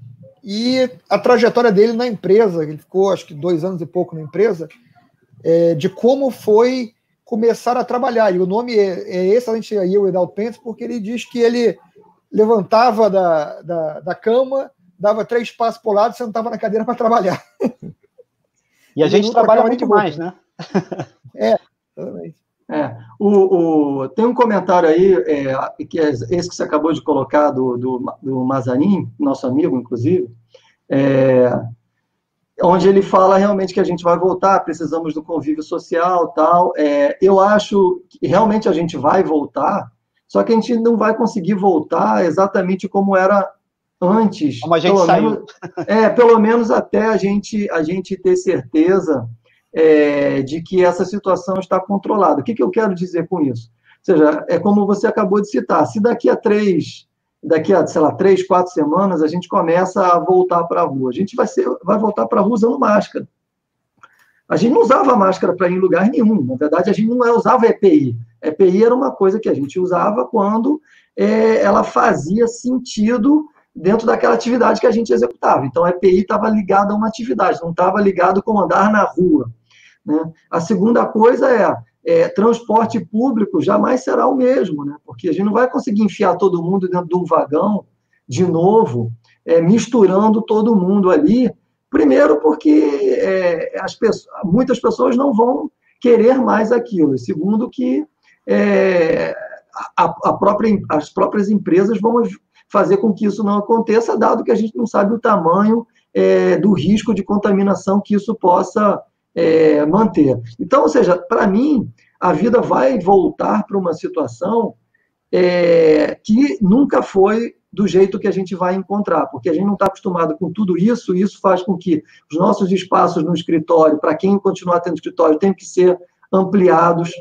[SPEAKER 3] e a trajetória dele na empresa. Ele ficou, acho que 2 anos e pouco na empresa, de como foi começar a trabalhar. E o nome é excelente, A Year Without Pants, porque ele diz que ele levantava da cama, dava 3 passos para o lado e sentava na cadeira para trabalhar.
[SPEAKER 7] E a gente trabalha muito mais, né?
[SPEAKER 3] Exatamente.
[SPEAKER 2] Tem um comentário aí, que é esse que você acabou de colocar, do Mazanin, nosso amigo, inclusive, onde ele fala realmente que a gente vai voltar, precisamos do convívio social, tal. Eu acho que realmente a gente vai voltar, só que a gente não vai conseguir voltar exatamente como era antes.
[SPEAKER 7] Como a gente saiu.
[SPEAKER 2] Pelo menos até a gente ter certeza de que essa situação está controlada. O que eu quero dizer com isso? Ou seja, é como você acabou de citar, se daqui a 3, 4 semanas, a gente começa a voltar para a rua, a gente vai voltar para a rua usando máscara. A gente não usava máscara para ir em lugar nenhum, na verdade a gente não usava EPI. EPI era uma coisa que a gente usava quando ela fazia sentido dentro daquela atividade que a gente executava. Então, a EPI estava ligada a uma atividade, não estava ligado com andar na rua. Né? A segunda coisa transporte público jamais será o mesmo, né? Porque a gente não vai conseguir enfiar todo mundo dentro de um vagão, de novo, misturando todo mundo ali. Primeiro, porque muitas pessoas não vão querer mais aquilo. E segundo, que as próprias empresas vão fazer com que isso não aconteça, dado que a gente não sabe o tamanho do risco de contaminação que isso possa manter. Então, ou seja, para mim, a vida vai voltar para uma situação que nunca foi do jeito que a gente vai encontrar, porque a gente não está acostumado com tudo isso, e isso faz com que os nossos espaços no escritório, para quem continuar tendo escritório, tem que ser ampliados.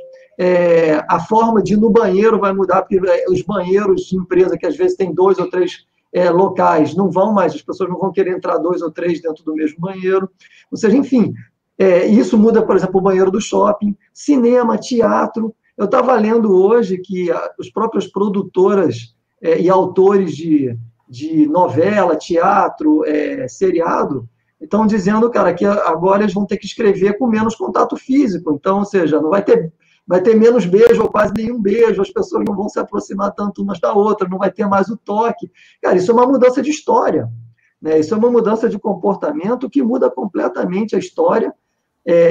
[SPEAKER 2] A forma de ir no banheiro vai mudar, porque os banheiros de empresa, que às vezes tem 2 ou 3 locais, não vão mais, as pessoas não vão querer entrar 2 ou 3 dentro do mesmo banheiro. Ou seja, enfim, isso muda, por exemplo, o banheiro do shopping, cinema, teatro. Eu estava lendo hoje que as próprias produtoras e autores de novela, teatro, seriado, estão dizendo, cara, que agora eles vão ter que escrever com menos contato físico. Então, ou seja, não vai ter menos beijo ou quase nenhum beijo, as pessoas não vão se aproximar tanto umas da outra, não vai ter mais o toque. Cara, isso é uma mudança de história, né? Isso é uma mudança de comportamento que muda completamente a história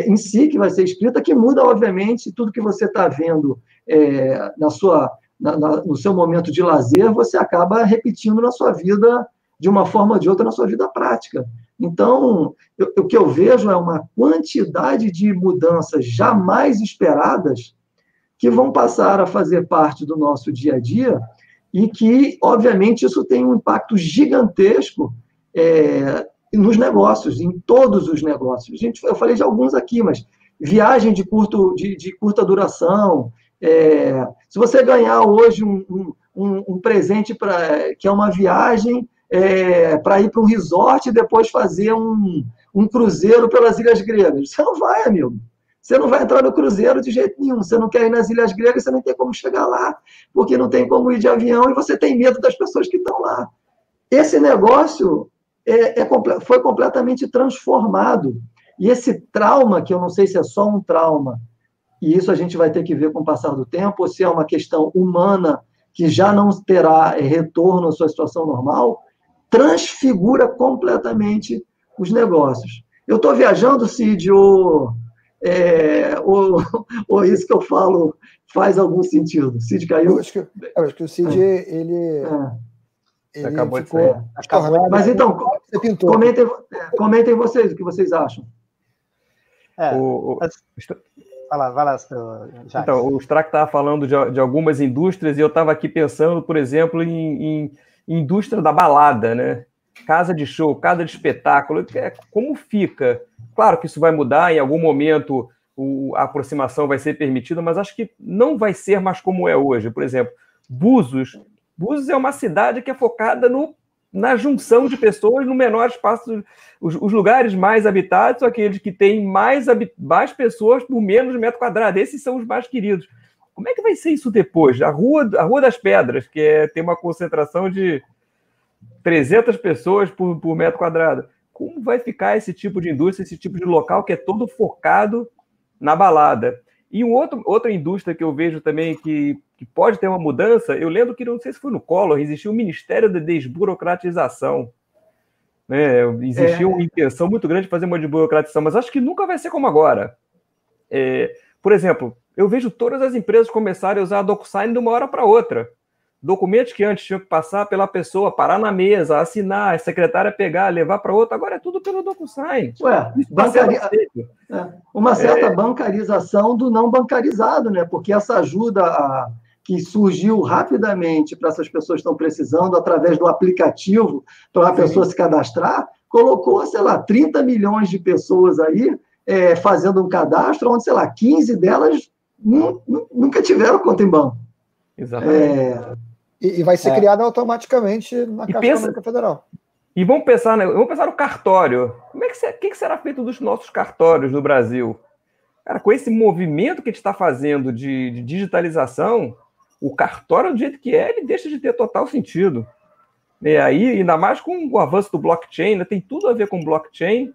[SPEAKER 2] em si, que vai ser escrita, que muda, obviamente, tudo que você está vendo no seu momento de lazer, você acaba repetindo na sua vida, de uma forma ou de outra, na sua vida prática. Então, o que eu vejo é uma quantidade de mudanças jamais esperadas que vão passar a fazer parte do nosso dia a dia e que, obviamente, isso tem um impacto gigantesco nos negócios, em todos os negócios. Eu falei de alguns aqui, mas viagem de curta duração. Se você ganhar hoje um presente que é uma viagem para ir para um resort e depois fazer um cruzeiro pelas Ilhas Gregas, você não vai, amigo. Você não vai entrar no cruzeiro de jeito nenhum. Você não quer ir nas Ilhas Gregas, você não tem como chegar lá, porque não tem como ir de avião e você tem medo das pessoas que estão lá. Esse negócio foi completamente transformado. E esse trauma, que eu não sei se é só um trauma e isso a gente vai ter que ver com o passar do tempo, ou se é uma questão humana que já não terá retorno à sua situação normal, transfigura completamente os negócios. Eu estou viajando, Cid, ou isso que eu falo faz algum sentido? Cid caiu?
[SPEAKER 3] Eu acho que o Cid, ele
[SPEAKER 6] acabou
[SPEAKER 3] ficou...
[SPEAKER 6] de sair.
[SPEAKER 2] Mas então, comentem vocês, o que vocês acham.
[SPEAKER 7] Vai lá, Jacques.
[SPEAKER 6] Então, o Strack estava falando de algumas indústrias e eu estava aqui pensando, por exemplo, em indústria da balada, né? Casa de show, casa de espetáculo, como fica? Claro que isso vai mudar, em algum momento a aproximação vai ser permitida, mas acho que não vai ser mais como é hoje. Por exemplo, Búzios é uma cidade que é focada na junção de pessoas no menor espaço. Os lugares mais habitados são aqueles que têm mais pessoas por menos metro quadrado. Esses são os mais queridos. Como é que vai ser isso depois? A Rua das Pedras, que tem uma concentração de 300 pessoas por metro quadrado. Como vai ficar esse tipo de indústria, esse tipo de local que é todo focado na balada? E outra indústria que eu vejo também que pode ter uma mudança, eu lembro que, não sei se foi no Collor, existia o Ministério da Desburocratização. Né? Existia uma intenção muito grande de fazer uma desburocratização, mas acho que nunca vai ser como agora. Por exemplo, eu vejo todas as empresas começarem a usar a DocuSign de uma hora para outra. Documentos que antes tinham que passar pela pessoa, parar na mesa, assinar, a secretária pegar, levar para outra, agora é tudo pelo DocuSign.
[SPEAKER 2] Uma certa bancarização do não bancarizado, né? Porque essa ajuda que surgiu rapidamente para essas pessoas que estão precisando, através do aplicativo, para a pessoa se cadastrar, colocou, sei lá, 30 milhões de pessoas aí fazendo um cadastro, onde, sei lá, 15 delas nunca tiveram conta em banco.
[SPEAKER 6] Exatamente.
[SPEAKER 3] E vai ser criada automaticamente na Caixa Econômica Federal.
[SPEAKER 6] E vamos pensar no cartório. O que será feito dos nossos cartórios no Brasil? Cara, com esse movimento que a gente está fazendo de digitalização, o cartório, do jeito que ele deixa de ter total sentido. E aí, ainda mais com o avanço do blockchain, né, tem tudo a ver com blockchain,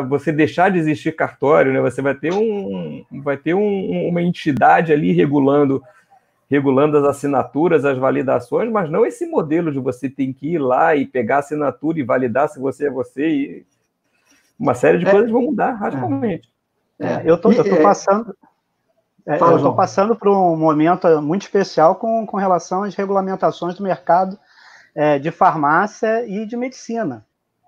[SPEAKER 6] você deixar de existir cartório, né, você vai ter uma entidade ali regulando as assinaturas, as validações, mas não esse modelo de você ter que ir lá e pegar a assinatura e validar se você é você. E uma série de coisas vão mudar radicalmente.
[SPEAKER 7] Eu estou passando por um momento muito especial com relação às regulamentações do mercado de farmácia e de medicina,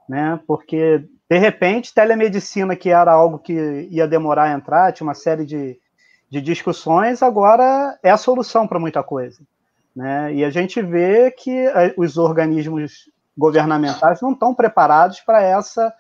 [SPEAKER 7] né? Porque, de repente, telemedicina, que era algo que ia demorar a entrar, tinha uma série de discussões, agora é a solução para muita coisa, né? E a gente vê que os organismos governamentais não estão preparados para essa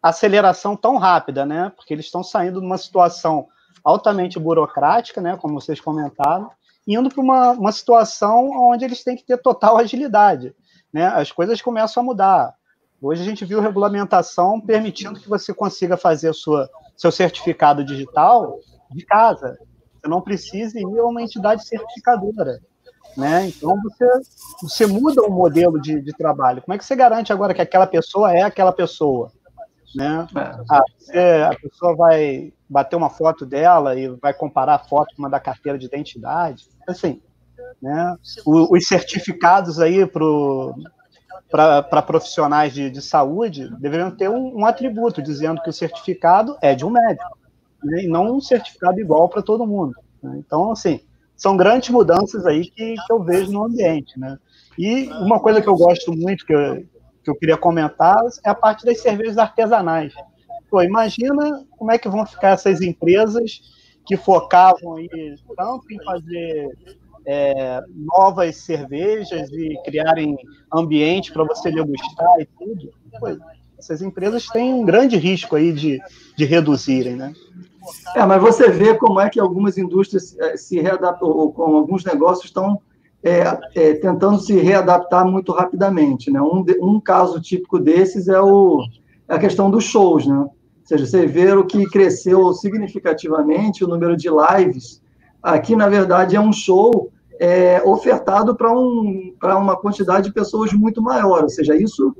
[SPEAKER 7] aceleração tão rápida, né? Porque eles estão saindo de uma situação altamente burocrática, né? Como vocês comentaram, indo para uma situação onde eles têm que ter total agilidade, né? As coisas começam a mudar. Hoje a gente viu regulamentação permitindo que você consiga fazer seu certificado digital de casa. Você não precisa ir a uma entidade certificadora, né? Então você muda o modelo de trabalho. Como é que você garante agora que aquela pessoa é aquela pessoa, né? A pessoa vai bater uma foto dela e vai comparar a foto com uma da carteira de identidade, assim, né? Os certificados aí para profissionais de saúde deveriam ter um atributo dizendo que o certificado é de um médico, né, e não um certificado igual para todo mundo, né? Então, assim, são grandes mudanças aí que eu vejo no ambiente, né? E uma coisa que eu gosto muito, que eu queria comentar, é a parte das cervejas artesanais. Pô, imagina como é que vão ficar essas empresas que focavam aí tanto em fazer novas cervejas e criarem ambiente para você degustar e tudo. Pô, essas empresas têm um grande risco aí de reduzirem, né?
[SPEAKER 2] Mas você vê como é que algumas indústrias se readaptam, ou com alguns negócios estão tentando se readaptar muito rapidamente, né? Um caso típico desses é a questão dos shows, né? Ou seja, você vê o que cresceu significativamente o número de lives. Aqui, na verdade, é um show ofertado para uma quantidade de pessoas muito maior. Ou seja, isso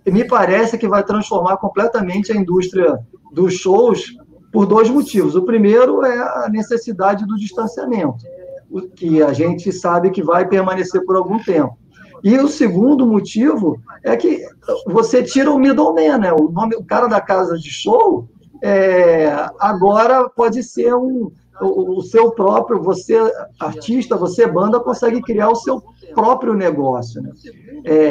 [SPEAKER 2] me parece que vai transformar completamente a indústria dos shows por dois motivos. O primeiro é a necessidade do distanciamento, que a gente sabe que vai permanecer por algum tempo. E o segundo motivo é que você tira o middleman, né? O cara da casa de show agora pode ser o seu próprio, você artista, você banda, consegue criar o seu próprio negócio, né?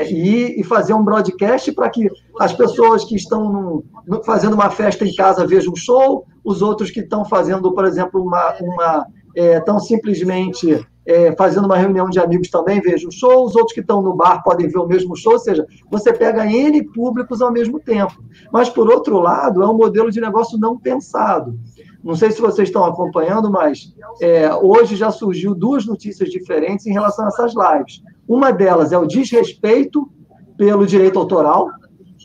[SPEAKER 2] E fazer um broadcast para que as pessoas que estão fazendo uma festa em casa vejam um show, os outros que estão fazendo, por exemplo, estão simplesmente fazendo uma reunião de amigos também vejam o show, os outros que estão no bar podem ver o mesmo show, ou seja, você pega N públicos ao mesmo tempo. Mas, por outro lado, é um modelo de negócio não pensado. Não sei se vocês estão acompanhando, mas hoje já surgiu duas notícias diferentes em relação a essas lives. Uma delas é o desrespeito pelo direito autoral,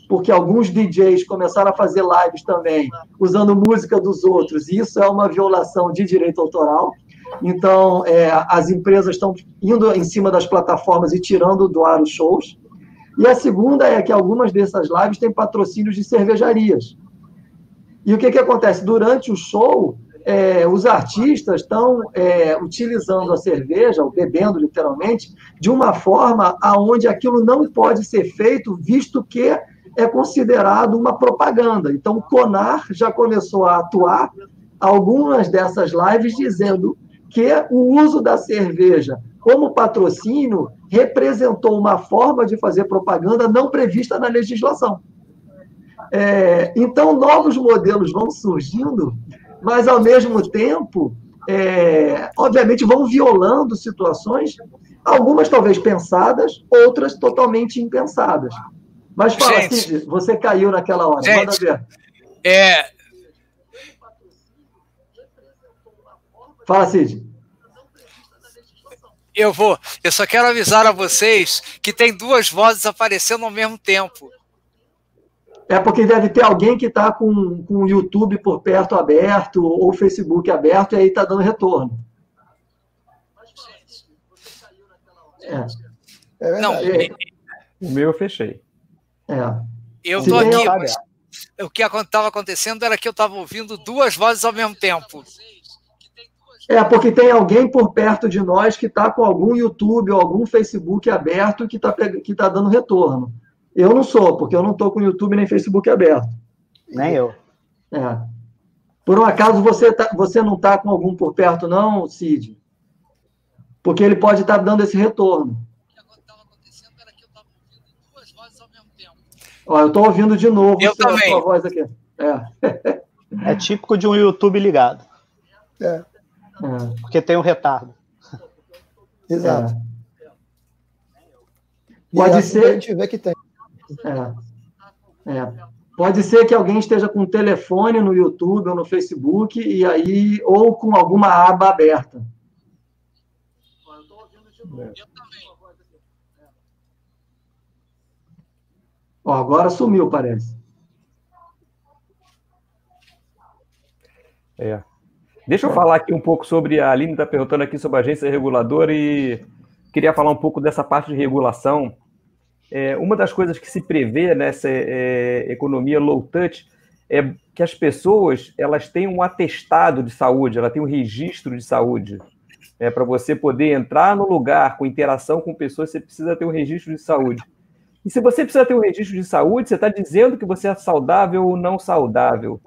[SPEAKER 2] porque alguns DJs começaram a fazer lives também usando música dos outros, e isso é uma violação de direito autoral. Então, as empresas estão indo em cima das plataformas e tirando do ar os shows. E a segunda é que algumas dessas lives têm patrocínios de cervejarias. E o que acontece? Durante o show, os artistas estão utilizando a cerveja, ou bebendo literalmente, de uma forma onde aquilo não pode ser feito, visto que é considerado uma propaganda. Então, o CONAR já começou a atuar algumas dessas lives dizendo que o uso da cerveja como patrocínio representou uma forma de fazer propaganda não prevista na legislação. Então, novos modelos vão surgindo, mas, ao mesmo tempo, obviamente, vão violando situações, algumas talvez pensadas, outras totalmente impensadas. Mas fala, gente, Cid, você caiu naquela hora.
[SPEAKER 8] Gente,
[SPEAKER 2] manda ver. Fala, Cid.
[SPEAKER 8] Eu só quero avisar a vocês que tem duas vozes aparecendo ao mesmo tempo.
[SPEAKER 2] É porque deve ter alguém que está com o YouTube por perto aberto, ou o Facebook aberto, e aí está dando retorno.
[SPEAKER 8] Não,
[SPEAKER 6] o meu eu fechei.
[SPEAKER 8] Eu estou aqui, mas o que estava acontecendo era que eu estava ouvindo duas vozes ao mesmo tempo.
[SPEAKER 2] Porque tem alguém por perto de nós que está com algum YouTube ou algum Facebook aberto que tá dando retorno. Eu não sou, porque eu não estou com YouTube nem Facebook aberto.
[SPEAKER 7] Nem eu.
[SPEAKER 2] Por um acaso, você não está com algum por perto, não, Cid? Porque ele pode estar dando esse retorno.
[SPEAKER 8] O que estava acontecendo era que eu estava ouvindo duas vozes ao mesmo tempo.
[SPEAKER 2] Eu estou ouvindo de novo
[SPEAKER 8] a sua
[SPEAKER 2] voz aqui.
[SPEAKER 7] É típico de um YouTube ligado. Porque tem um retardo.
[SPEAKER 3] Exato.
[SPEAKER 2] Pode ser.
[SPEAKER 3] A gente vê que tem.
[SPEAKER 2] Pode ser que alguém esteja com um telefone no YouTube ou no Facebook ou com alguma aba aberta. Eu estou ouvindo de novo. Eu também. Agora sumiu, parece.
[SPEAKER 6] Deixa eu falar aqui um pouco sobre, a Aline está perguntando aqui sobre a agência reguladora e queria falar um pouco dessa parte de regulação. Uma das coisas que se prevê nessa economia low touch é que as pessoas elas têm um atestado de saúde, ela tem um registro de saúde. Para você poder entrar no lugar com interação com pessoas, você precisa ter um registro de saúde. E se você precisa ter um registro de saúde, você está dizendo que você é saudável ou não saudável.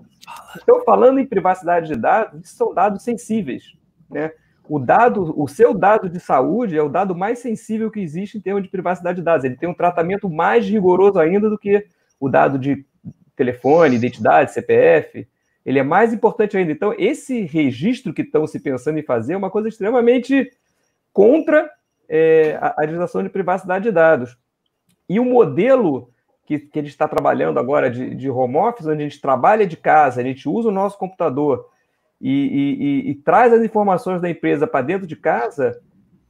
[SPEAKER 6] Então, falando em privacidade de dados, são dados sensíveis, né? O seu dado de saúde é o dado mais sensível que existe em termos de privacidade de dados. Ele tem um tratamento mais rigoroso ainda do que o dado de telefone, identidade, CPF. Ele é mais importante ainda. Então, esse registro que estão se pensando em fazer é uma coisa extremamente contra a legislação de privacidade de dados. E o modelo que a gente está trabalhando agora de home office, onde a gente trabalha de casa, a gente usa o nosso computador e traz as informações da empresa para dentro de casa,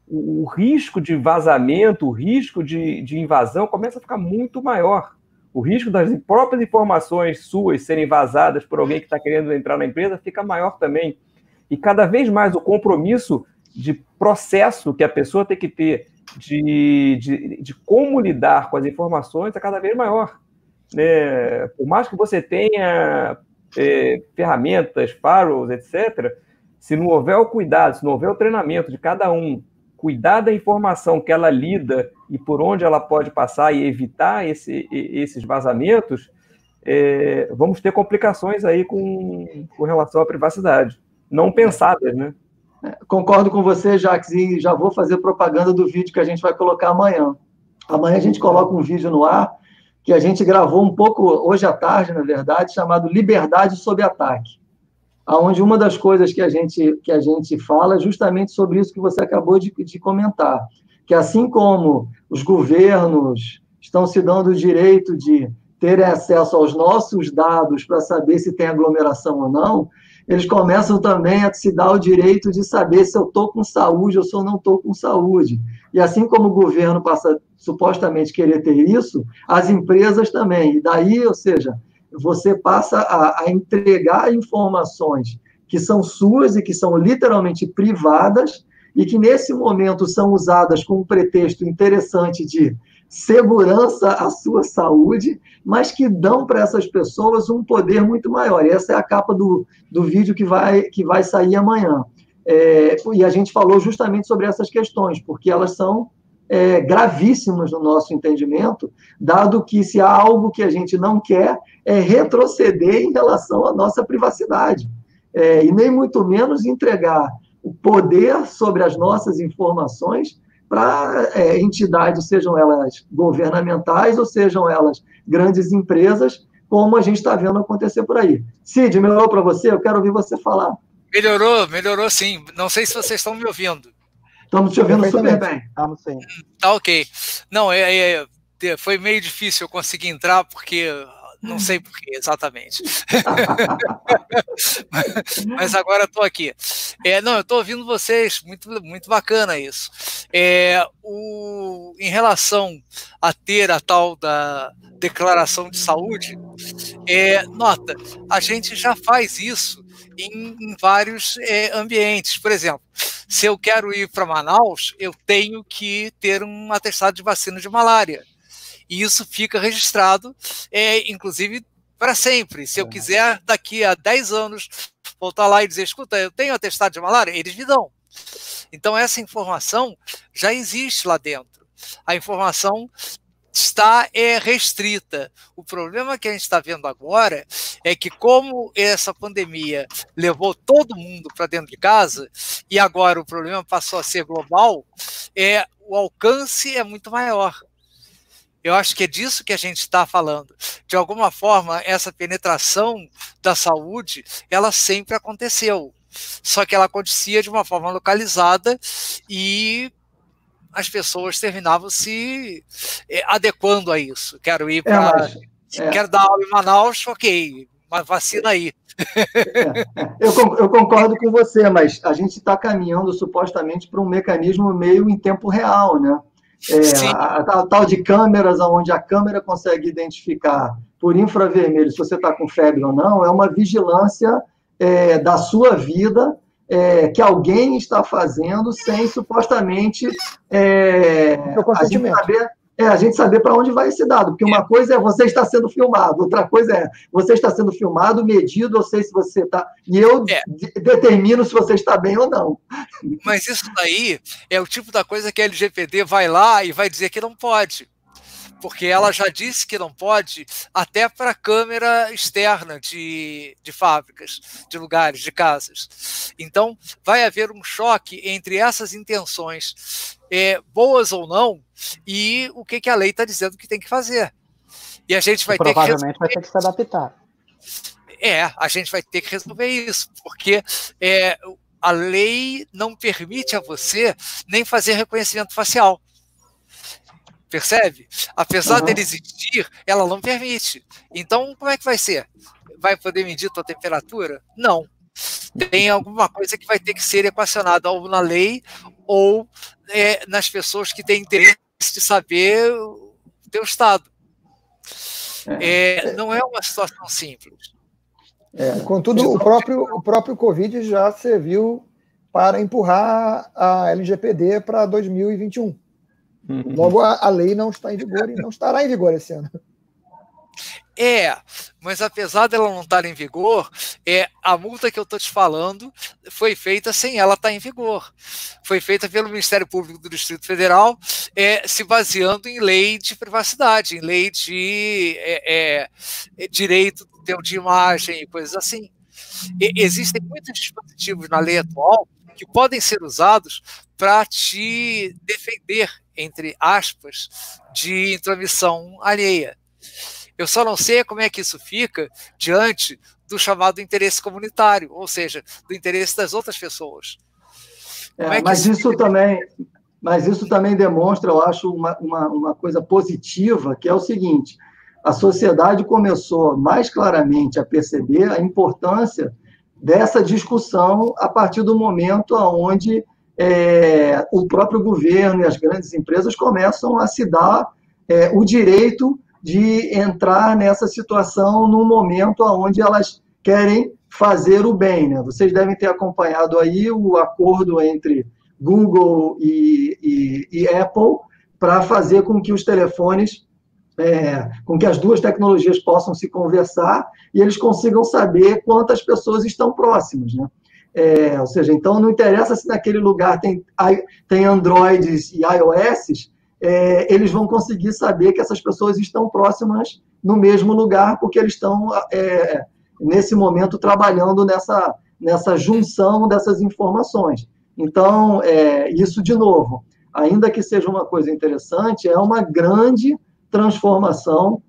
[SPEAKER 6] o risco de vazamento, o risco de invasão começa a ficar muito maior. O risco das próprias informações suas serem vazadas por alguém que está querendo entrar na empresa fica maior também. E cada vez mais o compromisso de processo que a pessoa tem que ter de como lidar com as informações é cada vez maior. Por mais que você tenha ferramentas, firewalls, etc., se não houver o cuidado, se não houver o treinamento de cada um, cuidar da informação que ela lida e por onde ela pode passar e evitar esses vazamentos, vamos ter complicações aí com relação à privacidade, não pensadas, né?
[SPEAKER 2] Concordo com você, Jacques, e já vou fazer propaganda do vídeo que a gente vai colocar amanhã. Amanhã a gente coloca um vídeo no ar que a gente gravou um pouco, hoje à tarde, na verdade, chamado Liberdade sob Ataque, onde uma das coisas que a gente fala é justamente sobre isso que você acabou de comentar, que assim como os governos estão se dando o direito de ter acesso aos nossos dados para saber se tem aglomeração ou não, eles começam também a se dar o direito de saber se eu estou com saúde ou se eu não estou com saúde. E assim como o governo passa supostamente querer ter isso, as empresas também. E daí, ou seja, você passa a entregar informações que são suas e que são literalmente privadas e que nesse momento são usadas com um pretexto interessante de segurança à sua saúde, mas que dão para essas pessoas um poder muito maior. E essa é a capa do vídeo que vai sair amanhã. E a gente falou justamente sobre essas questões, porque elas são gravíssimas no nosso entendimento, dado que se há algo que a gente não quer é retroceder em relação à nossa privacidade, e nem muito menos entregar o poder sobre as nossas informações para entidades, sejam elas governamentais ou sejam elas grandes empresas, como a gente está vendo acontecer por aí. Cid, melhorou para você? Eu quero ouvir você falar.
[SPEAKER 8] Melhorou sim. Não sei se vocês estão me ouvindo.
[SPEAKER 2] Estamos te ouvindo super bem.
[SPEAKER 7] Estamos sim.
[SPEAKER 8] Tá ok. Não, foi meio difícil eu conseguir entrar, porque não sei por que exatamente. Mas agora estou aqui. Não, eu estou ouvindo vocês, muito bacana isso. Em relação a ter a tal da declaração de saúde, nota, a gente já faz isso em vários ambientes. Por exemplo, se eu quero ir para Manaus, eu tenho que ter um atestado de vacina de malária. E isso fica registrado, inclusive, para sempre. Se eu quiser, daqui a 10 anos, voltar lá e dizer, escuta, eu tenho atestado de malária, eles me dão. Então, essa informação já existe lá dentro. A informação está restrita. O problema que a gente está vendo agora é que, como essa pandemia levou todo mundo para dentro de casa, e agora o problema passou a ser global, o alcance é muito maior. Eu acho que é disso que a gente está falando. De alguma forma, essa penetração da saúde, ela sempre aconteceu. Só que ela acontecia de uma forma localizada e as pessoas terminavam se adequando a isso. Quero ir para... Quero dar aula em Manaus, ok, mas vacina aí.
[SPEAKER 2] Eu concordo com você, mas a gente está caminhando supostamente para um mecanismo meio em tempo real, né? A tal de câmeras, onde a câmera consegue identificar por infravermelho se você está com febre ou não, é uma vigilância da sua vida que alguém está fazendo sem supostamente a gente saber para onde vai esse dado, porque uma coisa é você estar sendo filmado, outra coisa é você está sendo filmado, medido, eu sei se você está... E eu determino se você está bem ou não.
[SPEAKER 8] Mas isso daí é o tipo da coisa que a LGPD vai lá e vai dizer que não pode. Porque ela já disse que não pode até para câmera externa de fábricas, de lugares, de casas. Então, vai haver um choque entre essas intenções, boas ou não, e o que a lei está dizendo que tem que fazer. E a gente vai ter que
[SPEAKER 7] provavelmente vai ter que se adaptar.
[SPEAKER 8] A gente vai ter que resolver isso, porque a lei não permite a você nem fazer reconhecimento facial. Percebe? Apesar dele existir, ela não permite. Então, como é que vai ser? Vai poder medir tua temperatura? Não. Tem alguma coisa que vai ter que ser equacionada ou na lei ou nas pessoas que têm interesse de saber o teu estado. Não é uma situação simples.
[SPEAKER 3] Contudo, o próprio Covid já serviu para empurrar a LGPD para 2021. Logo, a lei não está em vigor e não estará em vigor esse ano.
[SPEAKER 8] Mas apesar dela não estar em vigor, a multa que eu estou te falando foi feita sem ela estar em vigor. Foi feita pelo Ministério Público do Distrito Federal, se baseando em lei de privacidade, em lei de direito do tempo de imagem e coisas assim. Existem muitos dispositivos na lei atual que podem ser usados para te defender, entre aspas, de intromissão alheia. Eu só não sei como é que isso fica diante do chamado interesse comunitário, ou seja, do interesse das outras pessoas.
[SPEAKER 2] Mas isso também demonstra, eu acho, uma coisa positiva, que é o seguinte: a sociedade começou mais claramente a perceber a importância dessa discussão a partir do momento onde o próprio governo e as grandes empresas começam a se dar o direito de entrar nessa situação no momento onde elas querem fazer o bem, né? Vocês devem ter acompanhado aí o acordo entre Google e Apple para fazer com que os telefones, com que as duas tecnologias possam se conversar e eles consigam saber quantas pessoas estão próximas, né? Ou seja, então não interessa se naquele lugar tem Androids e iOS, eles vão conseguir saber que essas pessoas estão próximas no mesmo lugar, porque eles estão, nesse momento, trabalhando nessa junção dessas informações. Então, isso, de novo, ainda que seja uma coisa interessante, é uma grande transformação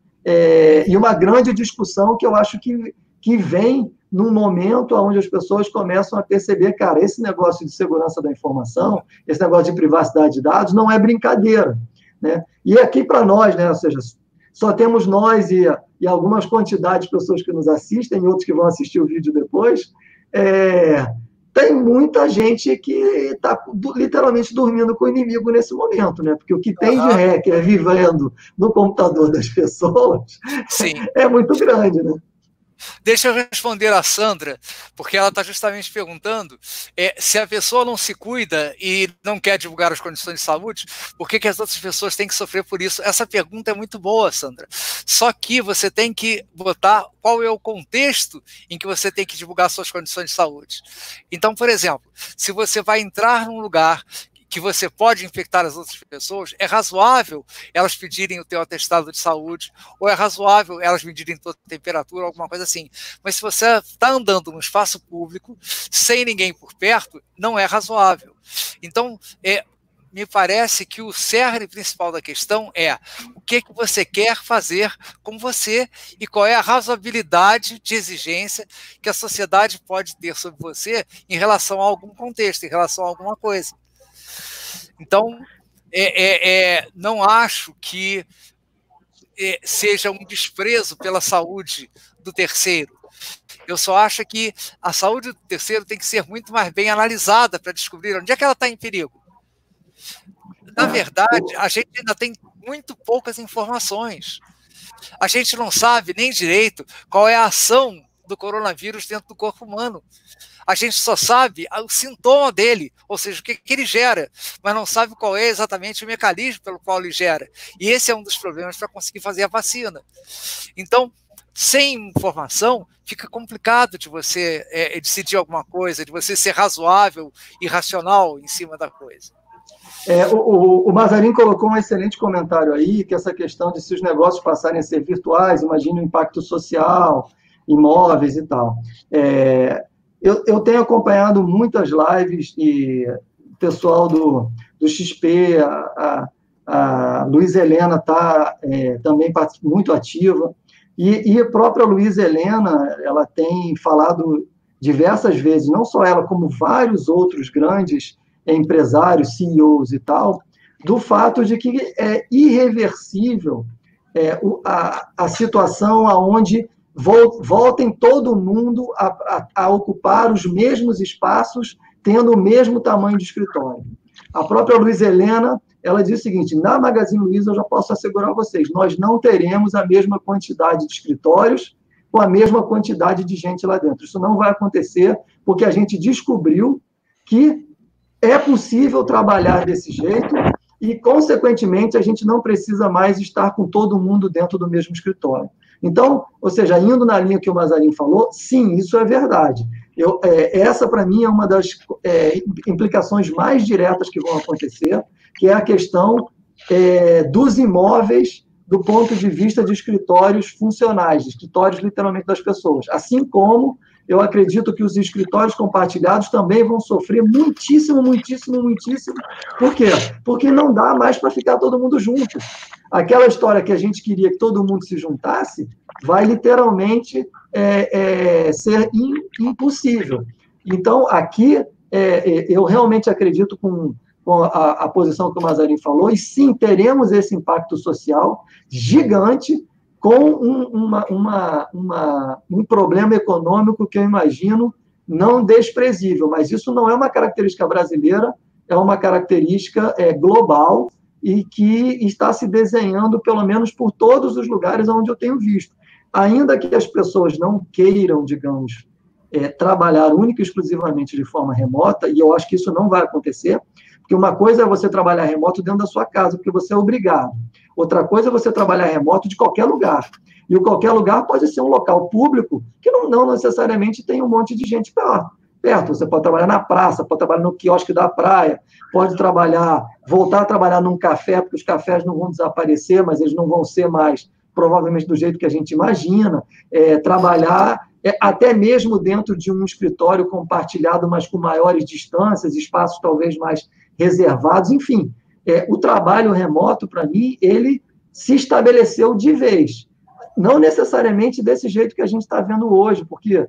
[SPEAKER 2] e uma grande discussão que eu acho que vem num momento onde as pessoas começam a perceber, cara, esse negócio de segurança da informação, esse negócio de privacidade de dados não é brincadeira, né? E aqui para nós, né, ou seja, só temos nós e algumas quantidades de pessoas que nos assistem, e outros que vão assistir o vídeo depois, tem muita gente que está literalmente dormindo com o inimigo nesse momento, né? Porque o que tem de hacker vivendo no computador das pessoas é muito grande, né?
[SPEAKER 8] Deixa eu responder a Sandra, porque ela está justamente perguntando se a pessoa não se cuida e não quer divulgar as condições de saúde, por que as outras pessoas têm que sofrer por isso? Essa pergunta é muito boa, Sandra. Só que você tem que botar qual é o contexto em que você tem que divulgar suas condições de saúde. Então, por exemplo, se você vai entrar num lugar que você pode infectar as outras pessoas, é razoável elas pedirem o teu atestado de saúde, ou é razoável elas medirem tua temperatura, alguma coisa assim. Mas se você está andando no espaço público, sem ninguém por perto, não é razoável. Então, me parece que o cerne principal da questão é o que você quer fazer com você e qual é a razoabilidade de exigência que a sociedade pode ter sobre você em relação a algum contexto, em relação a alguma coisa. Então, não acho que seja um desprezo pela saúde do terceiro. Eu só acho que a saúde do terceiro tem que ser muito mais bem analisada para descobrir onde é que ela está em perigo. Na verdade, a gente ainda tem muito poucas informações. A gente não sabe nem direito qual é a ação do coronavírus dentro do corpo humano. A gente só sabe o sintoma dele, ou seja, o que ele gera, mas não sabe qual é exatamente o mecanismo pelo qual ele gera. E esse é um dos problemas para conseguir fazer a vacina. Então, sem informação, fica complicado de você decidir alguma coisa, de você ser razoável e racional em cima da coisa.
[SPEAKER 2] O Mazarin colocou um excelente comentário aí, que essa questão de se os negócios passarem a ser virtuais, imagine o impacto social, imóveis e tal. Eu tenho acompanhado muitas lives e o pessoal do XP, a Luísa Helena está também muito ativa, e a própria Luísa Helena, ela tem falado diversas vezes, não só ela, como vários outros grandes empresários, CEOs e tal, do fato de que é irreversível a situação onde voltem todo mundo a ocupar os mesmos espaços, tendo o mesmo tamanho de escritório. A própria Luísa Helena, ela diz o seguinte: na Magazine Luiza eu já posso assegurar a vocês, nós não teremos a mesma quantidade de escritórios com a mesma quantidade de gente lá dentro. Isso não vai acontecer, porque a gente descobriu que é possível trabalhar desse jeito e, consequentemente, a gente não precisa mais estar com todo mundo dentro do mesmo escritório. Então, ou seja, indo na linha que o Mazarin falou, sim, isso é verdade. Essa, para mim, é uma das implicações mais diretas que vão acontecer, que é a questão dos imóveis do ponto de vista de escritórios funcionais, escritórios literalmente das pessoas. Assim como eu acredito que os escritórios compartilhados também vão sofrer muitíssimo, muitíssimo, muitíssimo. Por quê? Porque não dá mais para ficar todo mundo junto. Aquela história que a gente queria que todo mundo se juntasse vai literalmente ser impossível. Então, aqui, eu realmente acredito com a posição que o Mazarin falou, e sim, teremos esse impacto social gigante com um problema econômico que eu imagino não desprezível, mas isso não é uma característica brasileira, é uma característica global e que está se desenhando, pelo menos por todos os lugares onde eu tenho visto. Ainda que as pessoas não queiram, digamos, trabalhar única e exclusivamente de forma remota, e eu acho que isso não vai acontecer, porque uma coisa é você trabalhar remoto dentro da sua casa, porque você é obrigado. Outra coisa é você trabalhar remoto de qualquer lugar. E o qualquer lugar pode ser um local público que não necessariamente tem um monte de gente perto. Você pode trabalhar na praça, pode trabalhar no quiosque da praia, pode voltar a trabalhar num café, porque os cafés não vão desaparecer, mas eles não vão ser mais, provavelmente, do jeito que a gente imagina. Trabalhar até mesmo dentro de um escritório compartilhado, mas com maiores distâncias, espaços talvez mais reservados, enfim. O trabalho remoto, para mim, ele se estabeleceu de vez. Não necessariamente desse jeito que a gente está vendo hoje, porque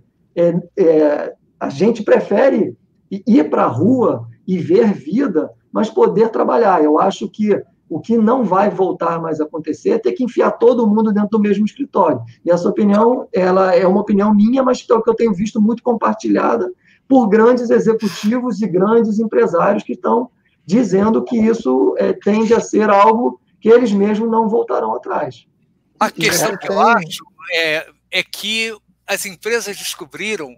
[SPEAKER 2] a gente prefere ir para a rua e ver vida, mas poder trabalhar. Eu acho que o que não vai voltar mais a acontecer é ter que enfiar todo mundo dentro do mesmo escritório. E essa opinião, ela é uma opinião minha, mas que eu tenho visto muito compartilhada por grandes executivos e grandes empresários que estão dizendo que isso tende a ser algo que eles mesmos não voltarão atrás.
[SPEAKER 8] A questão que eu acho é que as empresas descobriram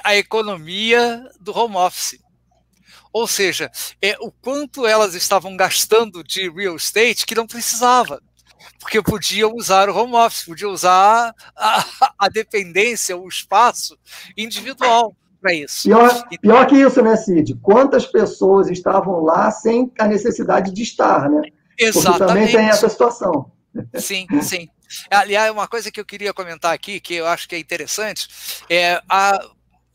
[SPEAKER 8] a economia do home office. Ou seja, o quanto elas estavam gastando de real estate que não precisava, porque podiam usar o home office, podiam usar a dependência, o espaço individual para isso.
[SPEAKER 2] Pior que isso, né, Cid? Quantas pessoas estavam lá sem a necessidade de estar, né?
[SPEAKER 8] Exatamente.
[SPEAKER 2] Porque também tem essa situação.
[SPEAKER 8] Sim, sim. Aliás, uma coisa que eu queria comentar aqui, que eu acho que é interessante,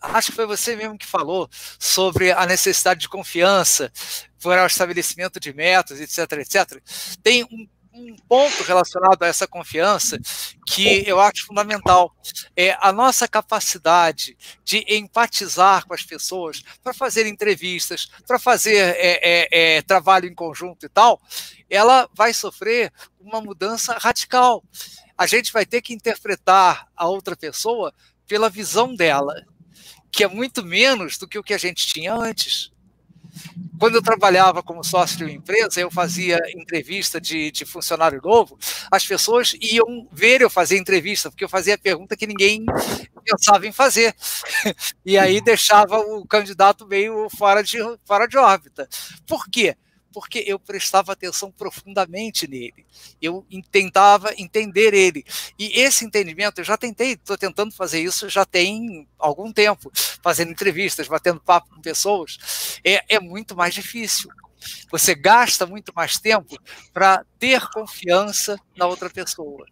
[SPEAKER 8] acho que foi você mesmo que falou sobre a necessidade de confiança para o estabelecimento de metas, etc, etc. Tem um ponto relacionado a essa confiança que eu acho fundamental. É a nossa capacidade de empatizar com as pessoas para fazer entrevistas, para fazer trabalho em conjunto e tal, ela vai sofrer uma mudança radical. A gente vai ter que interpretar a outra pessoa pela visão dela, que é muito menos do que o que a gente tinha antes. Quando eu trabalhava como sócio de uma empresa, eu fazia entrevista de funcionário novo, as pessoas iam ver eu fazer entrevista, porque eu fazia pergunta que ninguém pensava em fazer. E aí deixava o candidato meio fora de órbita. Por quê? Porque eu prestava atenção profundamente nele. Eu tentava entender ele. E esse entendimento, eu já estou tentando fazer isso já tem algum tempo, fazendo entrevistas, batendo papo com pessoas, é muito mais difícil. Você gasta muito mais tempo para ter confiança na outra pessoa.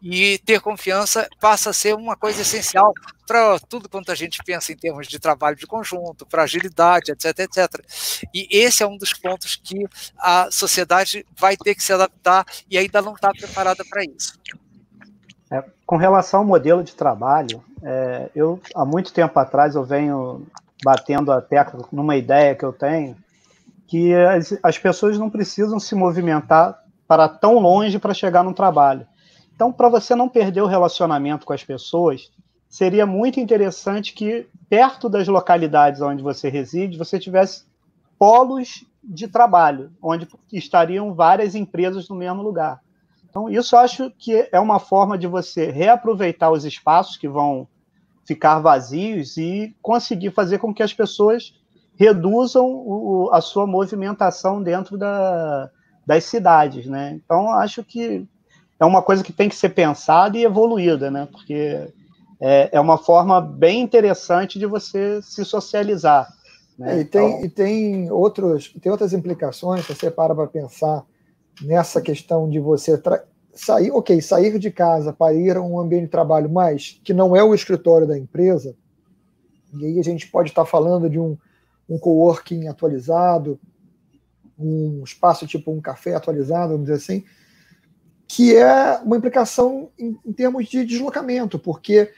[SPEAKER 8] E ter confiança passa a ser uma coisa essencial para tudo quanto a gente pensa em termos de trabalho de conjunto, para agilidade, etc, etc. E esse é um dos pontos que a sociedade vai ter que se adaptar e ainda não está preparada para isso.
[SPEAKER 7] Com relação ao modelo de trabalho, eu, há muito tempo atrás, eu venho batendo a tecla numa ideia que eu tenho, que as pessoas não precisam se movimentar para tão longe para chegar no trabalho. Então, para você não perder o relacionamento com as pessoas, seria muito interessante que, perto das localidades onde você reside, você tivesse polos de trabalho, onde estariam várias empresas no mesmo lugar. Então, isso eu acho que é uma forma de você reaproveitar os espaços que vão ficar vazios e conseguir fazer com que as pessoas reduzam a sua movimentação dentro das cidades, né? Então, acho que é uma coisa que tem que ser pensada e evoluída, né? Porque é uma forma bem interessante de você se socializar. Né?
[SPEAKER 3] E tem outras implicações, se você para pensar nessa questão de você sair de casa para ir a um ambiente de trabalho, mas que não é o escritório da empresa, e aí a gente pode estar falando de um coworking atualizado, um espaço tipo um café atualizado, vamos dizer assim, que é uma implicação em termos de deslocamento, porque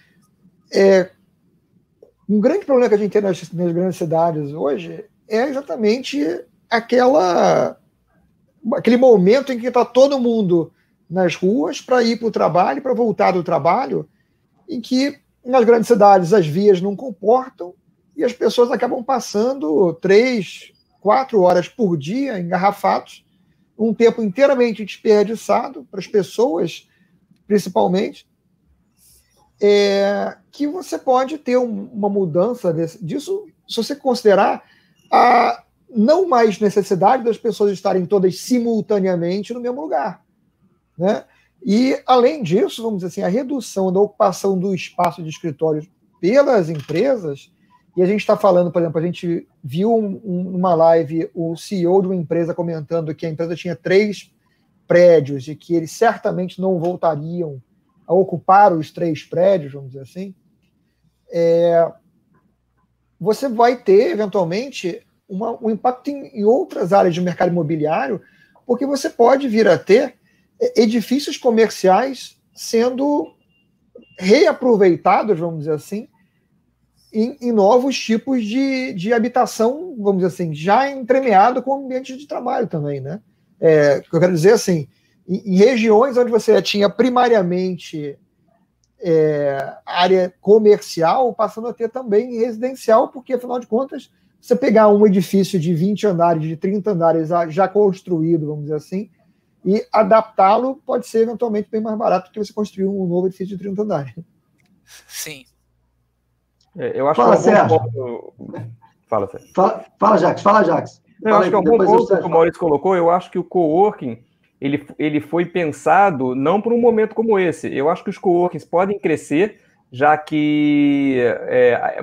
[SPEAKER 3] um grande problema que a gente tem nas grandes cidades hoje é exatamente aquele momento em que está todo mundo nas ruas para ir para o trabalho, para voltar do trabalho, em que nas grandes cidades as vias não comportam e as pessoas acabam passando 3, 4 horas por dia engarrafados, um tempo inteiramente desperdiçado para as pessoas, principalmente, que você pode ter uma mudança disso se você considerar a não mais necessidade das pessoas estarem todas simultaneamente no mesmo lugar, né? E, além disso, vamos dizer assim, a redução da ocupação do espaço de escritórios pelas empresas, e a gente está falando, por exemplo, a gente viu numa live o CEO de uma empresa comentando que a empresa tinha 3 prédios e que eles certamente não voltariam a ocupar os 3 prédios, vamos dizer assim, você vai ter, eventualmente, um impacto em outras áreas de mercado imobiliário, porque você pode vir a ter edifícios comerciais sendo reaproveitados, vamos dizer assim, em novos tipos de habitação, vamos dizer assim, já entremeado com ambiente de trabalho também, né? O que eu quero dizer, assim, em regiões onde você tinha primariamente área comercial, passando a ter também residencial, porque, afinal de contas, você pegar um edifício de 20 andares, de 30 andares já construído, vamos dizer assim, e adaptá-lo pode ser eventualmente bem mais barato do que você construir um novo edifício de 30 andares.
[SPEAKER 8] Sim.
[SPEAKER 6] Eu acho
[SPEAKER 2] Fala,
[SPEAKER 6] que é um bom
[SPEAKER 2] Sérgio.
[SPEAKER 6] ponto. Fala, Sérgio.
[SPEAKER 2] Fala, Jacques.
[SPEAKER 6] Eu acho que é um bom ponto que o Maurício colocou. Eu acho que o coworking ele foi pensado não para um momento como esse. Eu acho que os coworkings podem crescer, já que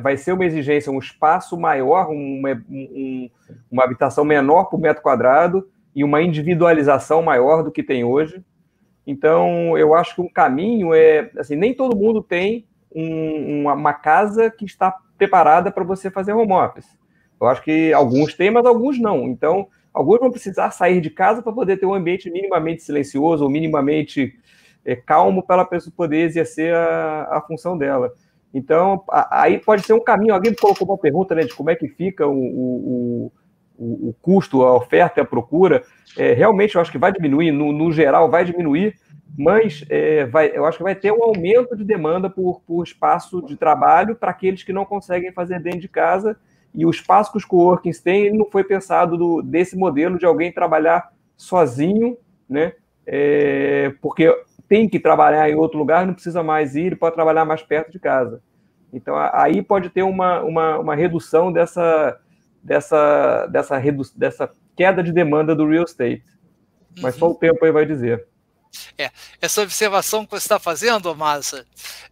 [SPEAKER 6] vai ser uma exigência, um espaço maior, uma habitação menor por metro quadrado e uma individualização maior do que tem hoje. Então, eu acho que um caminho assim, nem todo mundo tem uma casa que está preparada para você fazer home office. Eu acho que alguns têm, mas alguns não. Então, alguns vão precisar sair de casa para poder ter um ambiente minimamente silencioso ou minimamente calmo para a pessoa poder exercer a função dela. Então, aí pode ser um caminho. Alguém colocou uma pergunta, né, de como é que fica o custo, a oferta e a procura. Realmente, eu acho que vai diminuir, no geral vai diminuir, mas eu acho que vai ter um aumento de demanda por espaço de trabalho para aqueles que não conseguem fazer dentro de casa. E o espaço que os coworkings têm, ele não foi pensado desse modelo de alguém trabalhar sozinho, né? Porque tem que trabalhar em outro lugar, não precisa mais ir, ele pode trabalhar mais perto de casa. Então, aí pode ter uma redução dessa queda de demanda do real estate. Mas só o tempo aí vai dizer.
[SPEAKER 8] Essa observação que você está fazendo, Massa,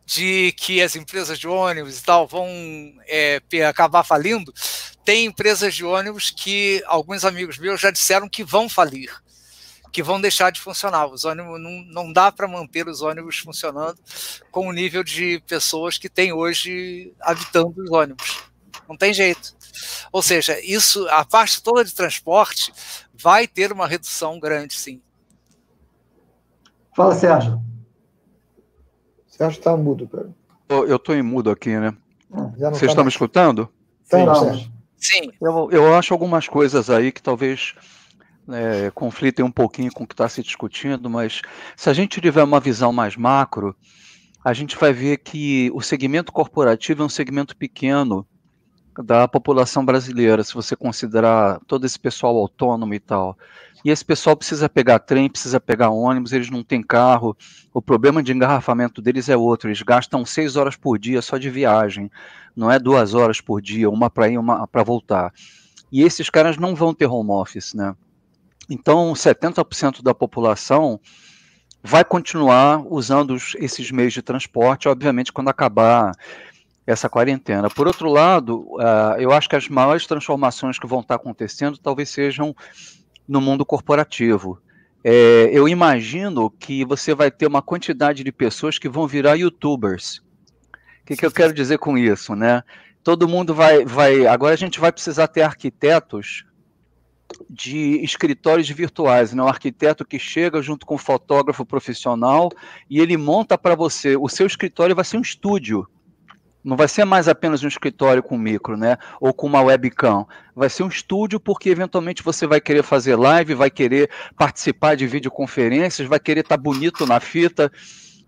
[SPEAKER 8] de que as empresas de ônibus e tal vão acabar falindo, tem empresas de ônibus que alguns amigos meus já disseram que vão falir, que vão deixar de funcionar. Os ônibus não dá para manter os ônibus funcionando com o nível de pessoas que tem hoje habitando os ônibus. Não tem jeito. Ou seja, a parte toda de transporte vai ter uma redução grande, sim.
[SPEAKER 2] Fala, Sérgio.
[SPEAKER 3] Sérgio está mudo, cara.
[SPEAKER 4] Eu estou em mudo aqui, né? Vocês estão
[SPEAKER 3] me
[SPEAKER 4] me escutando?
[SPEAKER 3] Estamos, Sérgio.
[SPEAKER 8] Sim.
[SPEAKER 4] Eu acho algumas coisas aí que talvez conflitem um pouquinho com o que está se discutindo, mas se a gente tiver uma visão mais macro, a gente vai ver que o segmento corporativo é um segmento pequeno da população brasileira, se você considerar todo esse pessoal autônomo e tal. E esse pessoal precisa pegar trem, precisa pegar ônibus, eles não têm carro, o problema de engarrafamento deles é outro, eles gastam 6 horas por dia só de viagem, não é 2 horas por dia, uma para ir, uma para voltar. E esses caras não vão ter home office, né? Então, 70% da população vai continuar usando esses meios de transporte, obviamente, quando acabar essa quarentena. Por outro lado, eu acho que as maiores transformações que vão estar acontecendo talvez sejam no mundo corporativo. Eu imagino que você vai ter uma quantidade de pessoas que vão virar YouTubers. O que eu quero dizer com isso, né? Todo mundo vai... Agora a gente vai precisar ter arquitetos de escritórios virtuais, né? Um arquiteto que chega junto com um fotógrafo profissional e ele monta para você, o seu escritório vai ser um estúdio, não vai ser mais apenas um escritório com micro, né? Ou com uma webcam, vai ser um estúdio porque eventualmente você vai querer fazer live, vai querer participar de videoconferências, vai querer estar bonito na fita,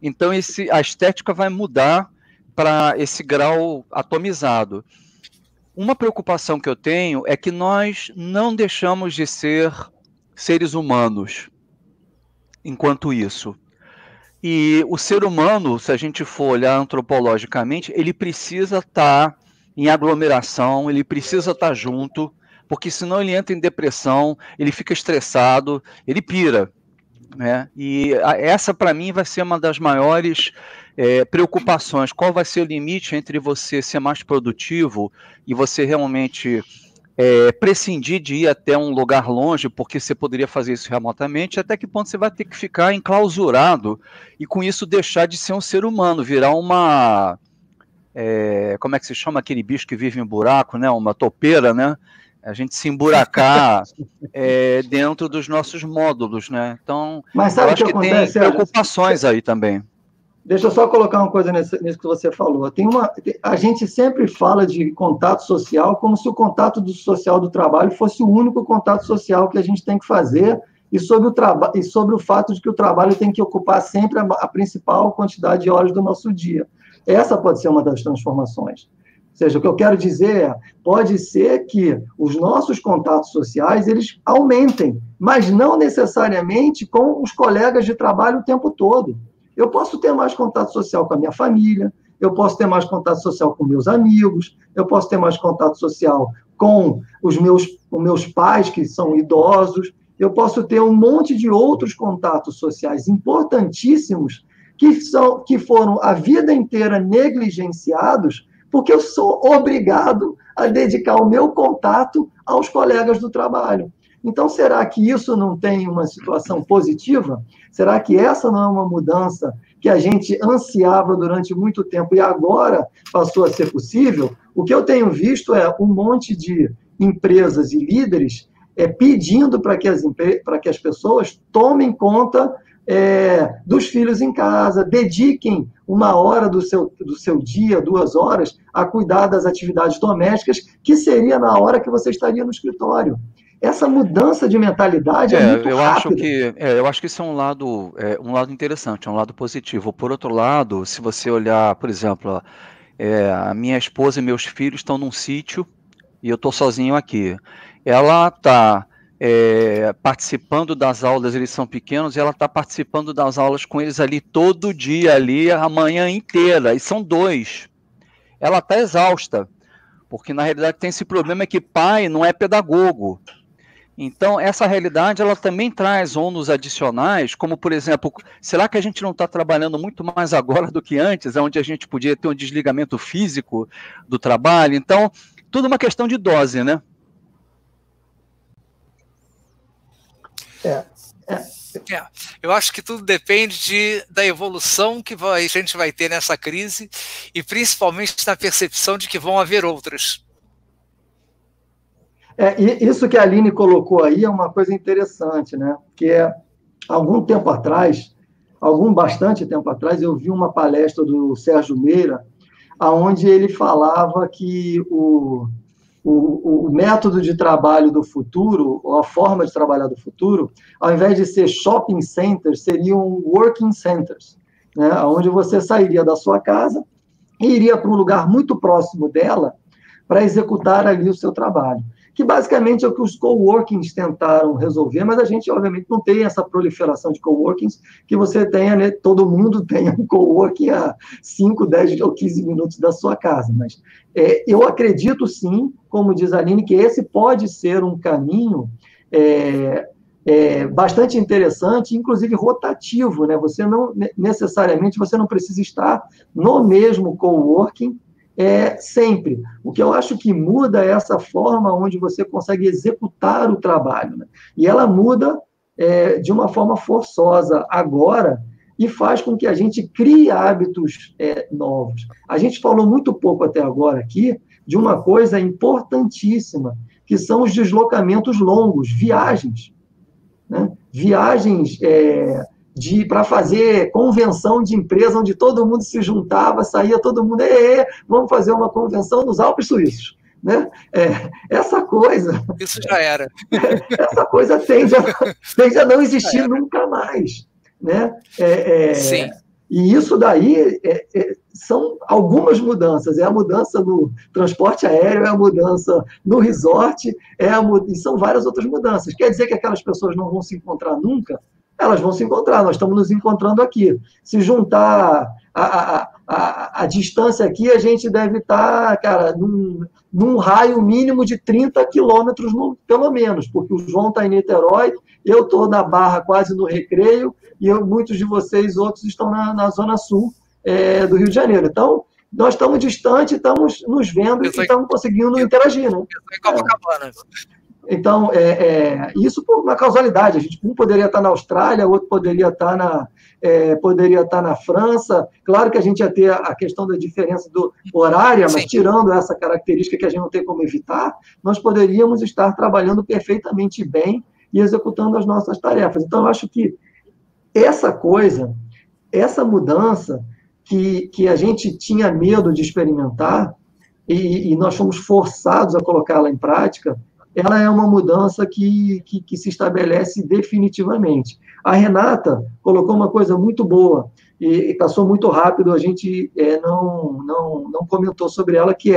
[SPEAKER 4] então a estética vai mudar para esse grau atomizado. Uma preocupação que eu tenho é que nós não deixamos de ser seres humanos enquanto isso. E o ser humano, se a gente for olhar antropologicamente, ele precisa estar em aglomeração, ele precisa estar junto, porque senão ele entra em depressão, ele fica estressado, ele pira, né? E essa, para mim, vai ser uma das maiores preocupações. Qual vai ser o limite entre você ser mais produtivo e você realmente prescindir de ir até um lugar longe, porque você poderia fazer isso remotamente, até que ponto você vai ter que ficar enclausurado e com isso deixar de ser um ser humano, virar uma... como é que se chama aquele bicho que vive em buraco, né? Uma topeira, né? A gente se emburacar dentro dos nossos módulos, né? Então,
[SPEAKER 2] mas sabe
[SPEAKER 4] eu acho que tem preocupações aí também.
[SPEAKER 2] Deixa eu só colocar uma coisa nisso que você falou. A gente sempre fala de contato social como se o contato social do trabalho fosse o único contato social que a gente tem que fazer e sobre o fato de que o trabalho tem que ocupar sempre a principal quantidade de horas do nosso dia. Essa pode ser uma das transformações. Ou seja, o que eu quero dizer pode ser que os nossos contatos sociais, eles aumentem, mas não necessariamente com os colegas de trabalho o tempo todo. Eu posso ter mais contato social com a minha família, eu posso ter mais contato social com meus amigos, eu posso ter mais contato social com os meus pais, que são idosos, eu posso ter um monte de outros contatos sociais importantíssimos que foram a vida inteira negligenciados, porque eu sou obrigado a dedicar o meu contato aos colegas do trabalho. Então, será que isso não tem uma situação positiva? Será que essa não é uma mudança que a gente ansiava durante muito tempo e agora passou a ser possível? O que eu tenho visto é um monte de empresas e líderes pedindo para que as pessoas tomem conta dos filhos em casa, dediquem 1 hora do seu dia, 2 horas, a cuidar das atividades domésticas, que seria na hora que você estaria no escritório. Essa mudança de mentalidade é muito rápida.
[SPEAKER 4] Eu acho que isso é um lado interessante, é um lado positivo. Por outro lado, se você olhar, por exemplo, a minha esposa e meus filhos estão num sítio e eu estou sozinho aqui. Ela está participando das aulas, eles são pequenos, e ela está participando das aulas com eles ali todo dia, ali a manhã inteira, e são 2. Ela está exausta, porque na realidade tem esse problema que pai não é pedagogo. Então, essa realidade, ela também traz ônus adicionais, como, por exemplo, será que a gente não está trabalhando muito mais agora do que antes, onde a gente podia ter um desligamento físico do trabalho? Então, tudo uma questão de dose, né?
[SPEAKER 8] Eu acho que tudo depende da evolução que a gente vai ter nessa crise e principalmente na percepção de que vão haver outras.
[SPEAKER 2] Isso que a Aline colocou aí é uma coisa interessante, né? Que bastante tempo atrás, eu vi uma palestra do Sérgio Meira, onde ele falava que o método de trabalho do futuro, ou a forma de trabalhar do futuro, ao invés de ser shopping centers, seriam working centers, né? Onde você sairia da sua casa e iria para um lugar muito próximo dela para executar ali o seu trabalho. Que basicamente é o que os coworkings tentaram resolver, mas a gente, obviamente, não tem essa proliferação de coworkings que você tenha, né? Todo mundo tem um coworking a 5, 10 ou 15 minutos da sua casa. Mas eu acredito, sim, como diz a Aline, que esse pode ser um caminho bastante interessante, inclusive rotativo, né? Você não necessariamente você não precisa estar no mesmo coworking sempre. O que eu acho que muda é essa forma onde você consegue executar o trabalho, né? E ela muda de uma forma forçosa agora e faz com que a gente crie hábitos novos. A gente falou muito pouco até agora aqui de uma coisa importantíssima, que são os deslocamentos longos, viagens. Né? Viagens para fazer convenção de empresa, onde todo mundo se juntava, saía todo mundo, vamos fazer uma convenção nos Alpes Suíços. Né? Essa coisa...
[SPEAKER 8] Isso já era.
[SPEAKER 2] Essa coisa tende a não existir nunca mais. Né?
[SPEAKER 8] Sim.
[SPEAKER 2] E isso daí são algumas mudanças. É a mudança no transporte aéreo, é a mudança no resort, e são várias outras mudanças. Quer dizer que aquelas pessoas não vão se encontrar nunca? Elas vão se encontrar, nós estamos nos encontrando aqui. Se juntar a distância aqui, a gente deve estar, cara, num raio mínimo de 30 quilômetros, pelo menos, porque o João está em Niterói, eu estou na Barra, quase no Recreio, e muitos de vocês, outros, estão na Zona Sul do Rio de Janeiro. Então, nós estamos distantes, estamos nos vendo e estamos conseguindo interagir. Né? Então, isso por uma causalidade. Um poderia estar na Austrália, outro poderia estar na França. Claro que a gente ia ter a questão da diferença horária, mas tirando essa característica que a gente não tem como evitar, nós poderíamos estar trabalhando perfeitamente bem e executando as nossas tarefas. Então, eu acho que essa mudança que a gente tinha medo de experimentar e nós fomos forçados a colocá-la em prática, ela é uma mudança que se estabelece definitivamente. A Renata colocou uma coisa muito boa e passou muito rápido, a gente não comentou sobre ela, que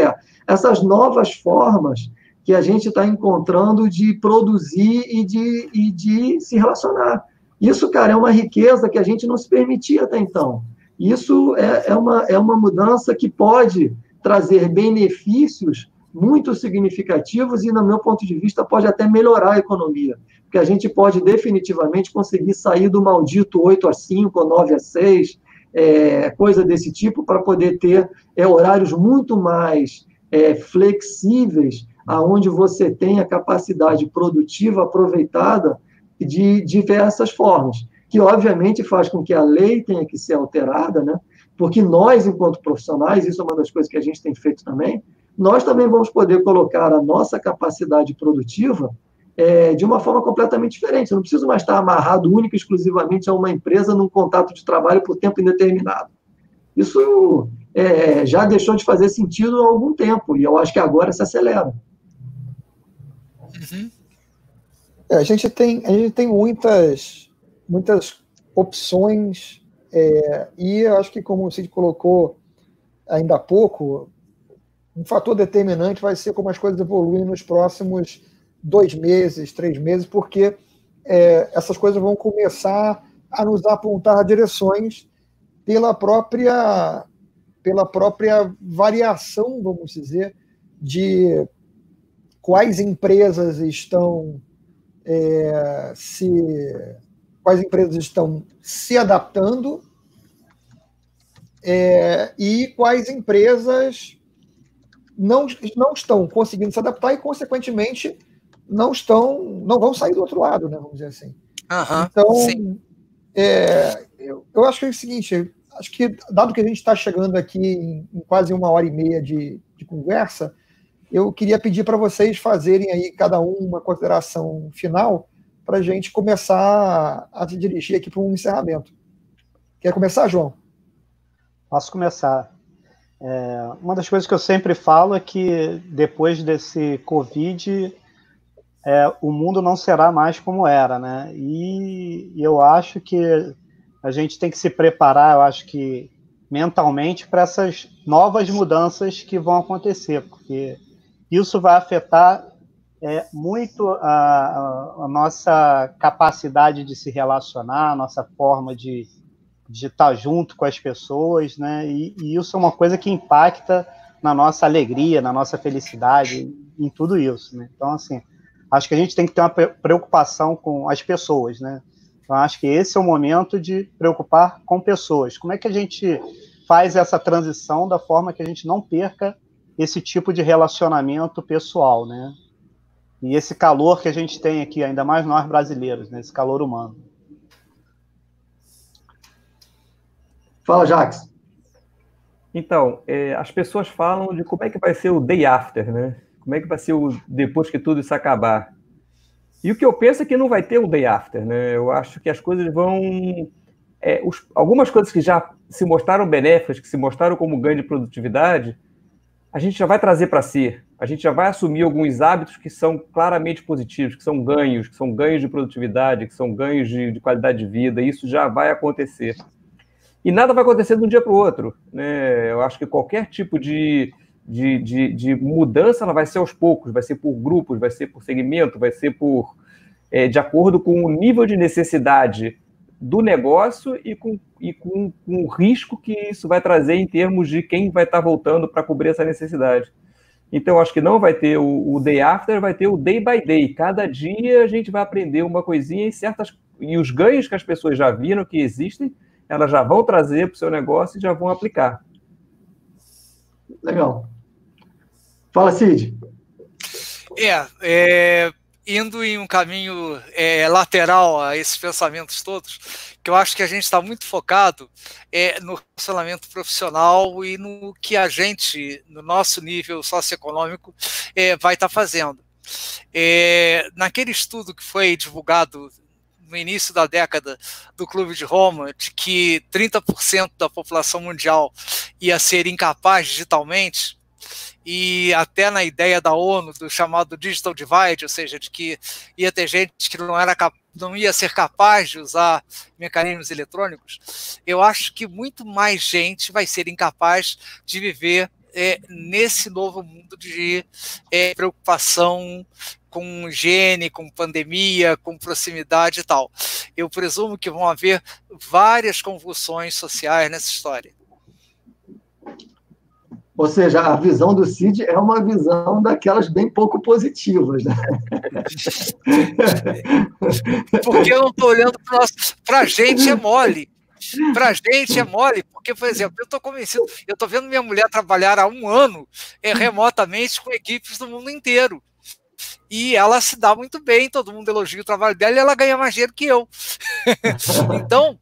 [SPEAKER 2] essas novas formas que a gente está encontrando de produzir e de se relacionar. Isso, cara, é uma riqueza que a gente não se permitia até então. Isso é uma mudança que pode trazer benefícios muito significativos e, no meu ponto de vista, pode até melhorar a economia, porque a gente pode definitivamente conseguir sair do maldito 8-5 ou 9-6, coisa desse tipo, para poder ter horários muito mais flexíveis, aonde você tem a capacidade produtiva aproveitada de diversas formas, que obviamente faz com que a lei tenha que ser alterada, né? Porque nós, enquanto profissionais, isso é uma das coisas que a gente tem feito também, nós também vamos poder colocar a nossa capacidade produtiva de uma forma completamente diferente. Eu não preciso mais estar amarrado única e exclusivamente a uma empresa num contrato de trabalho por tempo indeterminado. Isso já deixou de fazer sentido há algum tempo, e eu acho que agora se acelera.
[SPEAKER 8] Uhum.
[SPEAKER 3] A gente tem muitas opções, e eu acho que, como o Cid colocou ainda há pouco, um fator determinante vai ser como as coisas evoluem nos próximos 2 meses, 3 meses, porque essas coisas vão começar a nos apontar direções pela própria variação, vamos dizer, de quais empresas estão se adaptando e quais empresas não estão conseguindo se adaptar e, consequentemente, não vão sair do outro lado, né, vamos dizer assim. Então, eu acho que é o seguinte, acho que, dado que a gente está chegando aqui em quase 1h30 de conversa, eu queria pedir para vocês fazerem aí, cada um, uma consideração final para a gente começar a se dirigir aqui para um encerramento. Quer começar, João?
[SPEAKER 7] Posso começar. Uma das coisas que eu sempre falo é que depois desse Covid, o mundo não será mais como era, né? E eu acho que a gente tem que se preparar, eu acho que mentalmente, para essas novas mudanças que vão acontecer, porque isso vai afetar muito a nossa capacidade de se relacionar, a nossa forma de estar junto com as pessoas, né? E isso é uma coisa que impacta na nossa alegria, na nossa felicidade, em tudo isso, né? Então, assim, acho que a gente tem que ter uma preocupação com as pessoas, né? Então, acho que esse é o momento de preocupar com pessoas. Como é que a gente faz essa transição da forma que a gente não perca esse tipo de relacionamento pessoal, né? E esse calor que a gente tem aqui, ainda mais nós brasileiros, né? Esse calor humano.
[SPEAKER 2] Fala, Jacques.
[SPEAKER 6] Então, as pessoas falam de como é que vai ser o day after, né? Como é que vai ser depois que tudo isso acabar. E o que eu penso é que não vai ter um day after, né? Eu acho que as coisas vão... algumas coisas que já se mostraram benéficas, que se mostraram como ganho de produtividade, a gente já vai trazer para si. A gente já vai assumir alguns hábitos que são claramente positivos, que são ganhos de produtividade, que são ganhos de qualidade de vida. Isso já vai acontecer. E nada vai acontecer de um dia para o outro, né? Eu acho que qualquer tipo de mudança ela vai ser aos poucos, vai ser por grupos, vai ser por segmento, vai ser de acordo com o nível de necessidade do negócio e com o risco que isso vai trazer em termos de quem vai estar voltando para cobrir essa necessidade. Então, acho que não vai ter o day after, vai ter o day by day. Cada dia a gente vai aprender uma coisinha e os ganhos que as pessoas já viram que existem, elas já vão trazer para o seu negócio e já vão aplicar.
[SPEAKER 2] Legal. Fala, Cid.
[SPEAKER 8] Indo em um caminho lateral a esses pensamentos todos, que eu acho que a gente está muito focado no relacionamento profissional e no que a gente, no nosso nível socioeconômico, vai estar fazendo. Naquele estudo que foi divulgado no início da década do Clube de Roma, de que 30% da população mundial ia ser incapaz digitalmente, e até na ideia da ONU, do chamado Digital Divide, ou seja, de que ia ter gente que não ia ser capaz de usar mecanismos eletrônicos, eu acho que muito mais gente vai ser incapaz de viver nesse novo mundo de preocupação com higiene, com pandemia, com proximidade e tal. Eu presumo que vão haver várias convulsões sociais nessa história.
[SPEAKER 2] Ou seja, a visão do Cid é uma visão daquelas bem pouco positivas, né?
[SPEAKER 8] Porque eu não estou olhando para a gente é mole. Para a gente é mole, porque, por exemplo, eu estou convencido, eu estou vendo minha mulher trabalhar há 1 ano remotamente com equipes do mundo inteiro. E ela se dá muito bem, todo mundo elogia o trabalho dela e ela ganha mais dinheiro que eu. Então,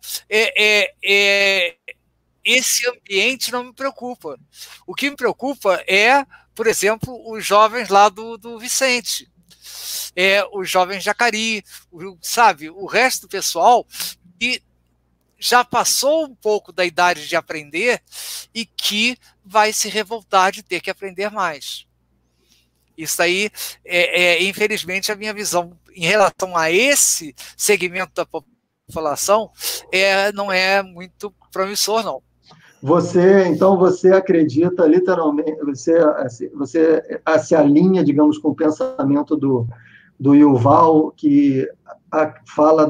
[SPEAKER 8] esse ambiente não me preocupa. O que me preocupa é, por exemplo, os jovens lá do Vicente, os jovens Jacari, o resto do pessoal que já passou um pouco da idade de aprender e que vai se revoltar de ter que aprender mais. Isso aí infelizmente, a minha visão em relação a esse segmento da população não é muito promissor, não.
[SPEAKER 2] Então você acredita literalmente, você se alinha, digamos, com o pensamento do Yuval, que fala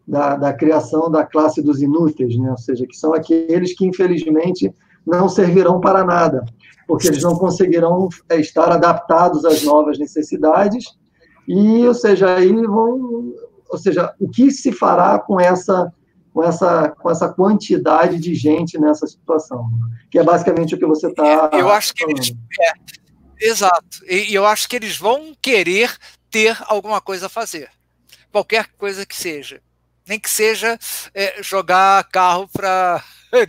[SPEAKER 2] da criação da classe dos inúteis, né? Ou seja, que são aqueles que, infelizmente, não servirão para nada, porque eles não conseguirão estar adaptados às novas necessidades, e, ou seja, o que se fará com essa quantidade de gente nessa situação, que é basicamente o que você está
[SPEAKER 8] eu acho que
[SPEAKER 2] falando.
[SPEAKER 8] Exato, e eu acho que eles vão querer ter alguma coisa a fazer, qualquer coisa que seja, nem que seja jogar carro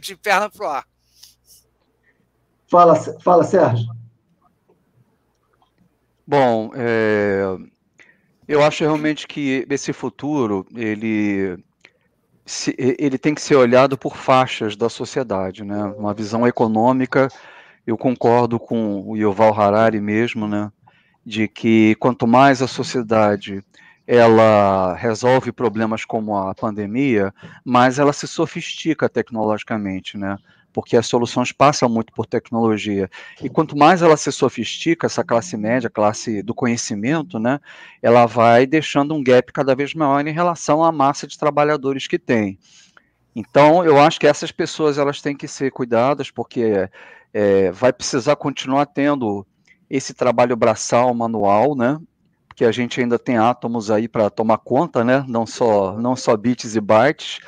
[SPEAKER 8] de perna para o ar.
[SPEAKER 2] Fala, Sérgio.
[SPEAKER 4] Bom, eu acho realmente que esse futuro, ele tem que ser olhado por faixas da sociedade, né? Uma visão econômica, eu concordo com o Yuval Harari mesmo, né? De que quanto mais a sociedade ela resolve problemas como a pandemia, mais ela se sofistica tecnologicamente, né? Porque as soluções passam muito por tecnologia. E quanto mais ela se sofistica, essa classe média, classe do conhecimento, né, ela vai deixando um gap cada vez maior em relação à massa de trabalhadores que tem. Então, eu acho que essas pessoas elas têm que ser cuidadas, porque vai precisar continuar tendo esse trabalho braçal, manual, né? porque a gente ainda tem átomos aí para tomar conta, né? Não só bits e bytes,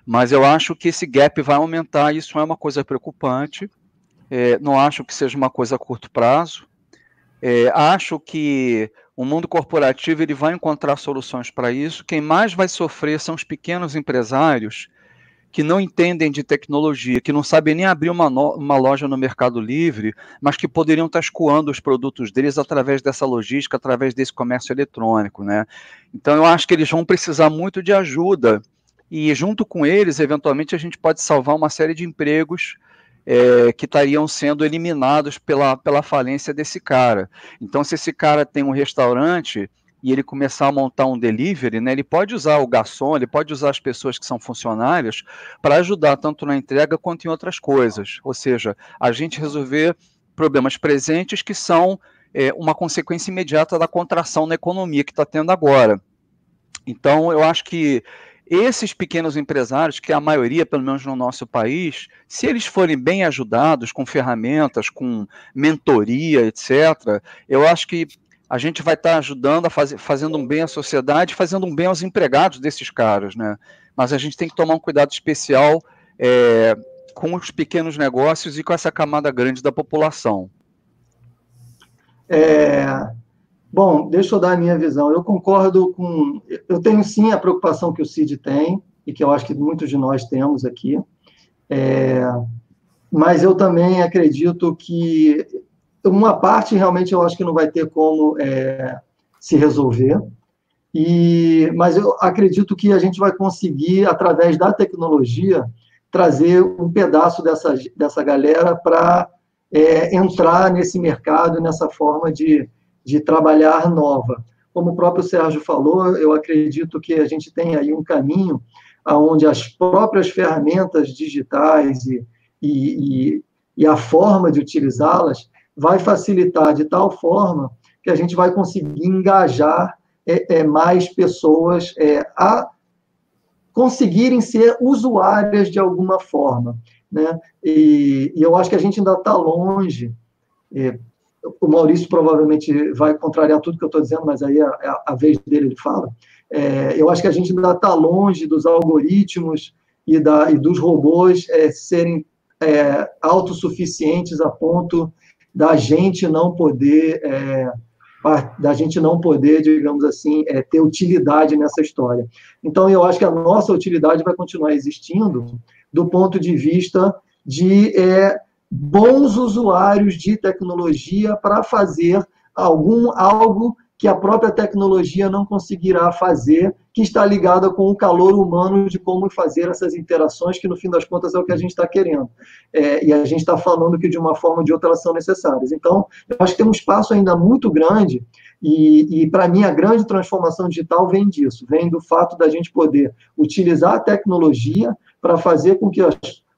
[SPEAKER 4] mas eu acho que esse gap vai aumentar, isso é uma coisa preocupante. Não acho que seja uma coisa a curto prazo. Acho que o mundo corporativo ele vai encontrar soluções para isso. Quem mais vai sofrer são os pequenos empresários que não entendem de tecnologia, que não sabem nem abrir uma loja no Mercado Livre, mas que poderiam estar escoando os produtos deles através dessa logística, através desse comércio eletrônico, né? Então, eu acho que eles vão precisar muito de ajuda, e junto com eles, eventualmente, a gente pode salvar uma série de empregos que estariam sendo eliminados pela falência desse cara. Então, se esse cara tem um restaurante e ele começar a montar um delivery, né, ele pode usar o garçom, ele pode usar as pessoas que são funcionárias para ajudar tanto na entrega quanto em outras coisas. Ou seja, a gente resolver problemas presentes que são uma consequência imediata da contração na economia que está tendo agora. Então, eu acho que esses pequenos empresários, que é a maioria, pelo menos no nosso país, se eles forem bem ajudados com ferramentas, com mentoria, etc., eu acho que a gente vai estar ajudando, fazendo um bem à sociedade, fazendo um bem aos empregados desses caras, né? Mas a gente tem que tomar um cuidado especial com os pequenos negócios e com essa camada grande da população.
[SPEAKER 2] Bom, deixa eu dar a minha visão. Eu concordo com... Eu tenho, sim, a preocupação que o Cid tem, e que eu acho que muitos de nós temos aqui, mas eu também acredito que uma parte, realmente, eu acho que não vai ter como se resolver, mas eu acredito que a gente vai conseguir, através da tecnologia, trazer um pedaço dessa galera para entrar nesse mercado, nessa forma de trabalhar nova. Como o próprio Sérgio falou, eu acredito que a gente tem aí um caminho onde as próprias ferramentas digitais e a forma de utilizá-las vai facilitar de tal forma que a gente vai conseguir engajar mais pessoas a conseguirem ser usuárias de alguma forma, né? E eu acho que a gente ainda está longe. O Maurício provavelmente vai contrariar tudo que eu estou dizendo, mas aí é a vez dele, ele fala. Eu acho que a gente ainda está longe dos algoritmos e dos robôs serem autossuficientes a ponto da gente não poder, digamos assim, ter utilidade nessa história. Então, eu acho que a nossa utilidade vai continuar existindo do ponto de vista de bons usuários de tecnologia para fazer algo que a própria tecnologia não conseguirá fazer, que está ligada com o calor humano de como fazer essas interações, que no fim das contas é o que a gente está querendo. E a gente está falando que de uma forma ou de outra elas são necessárias. Então, eu acho que tem um espaço ainda muito grande, e para mim a grande transformação digital vem disso, vem do fato da gente poder utilizar a tecnologia para fazer com que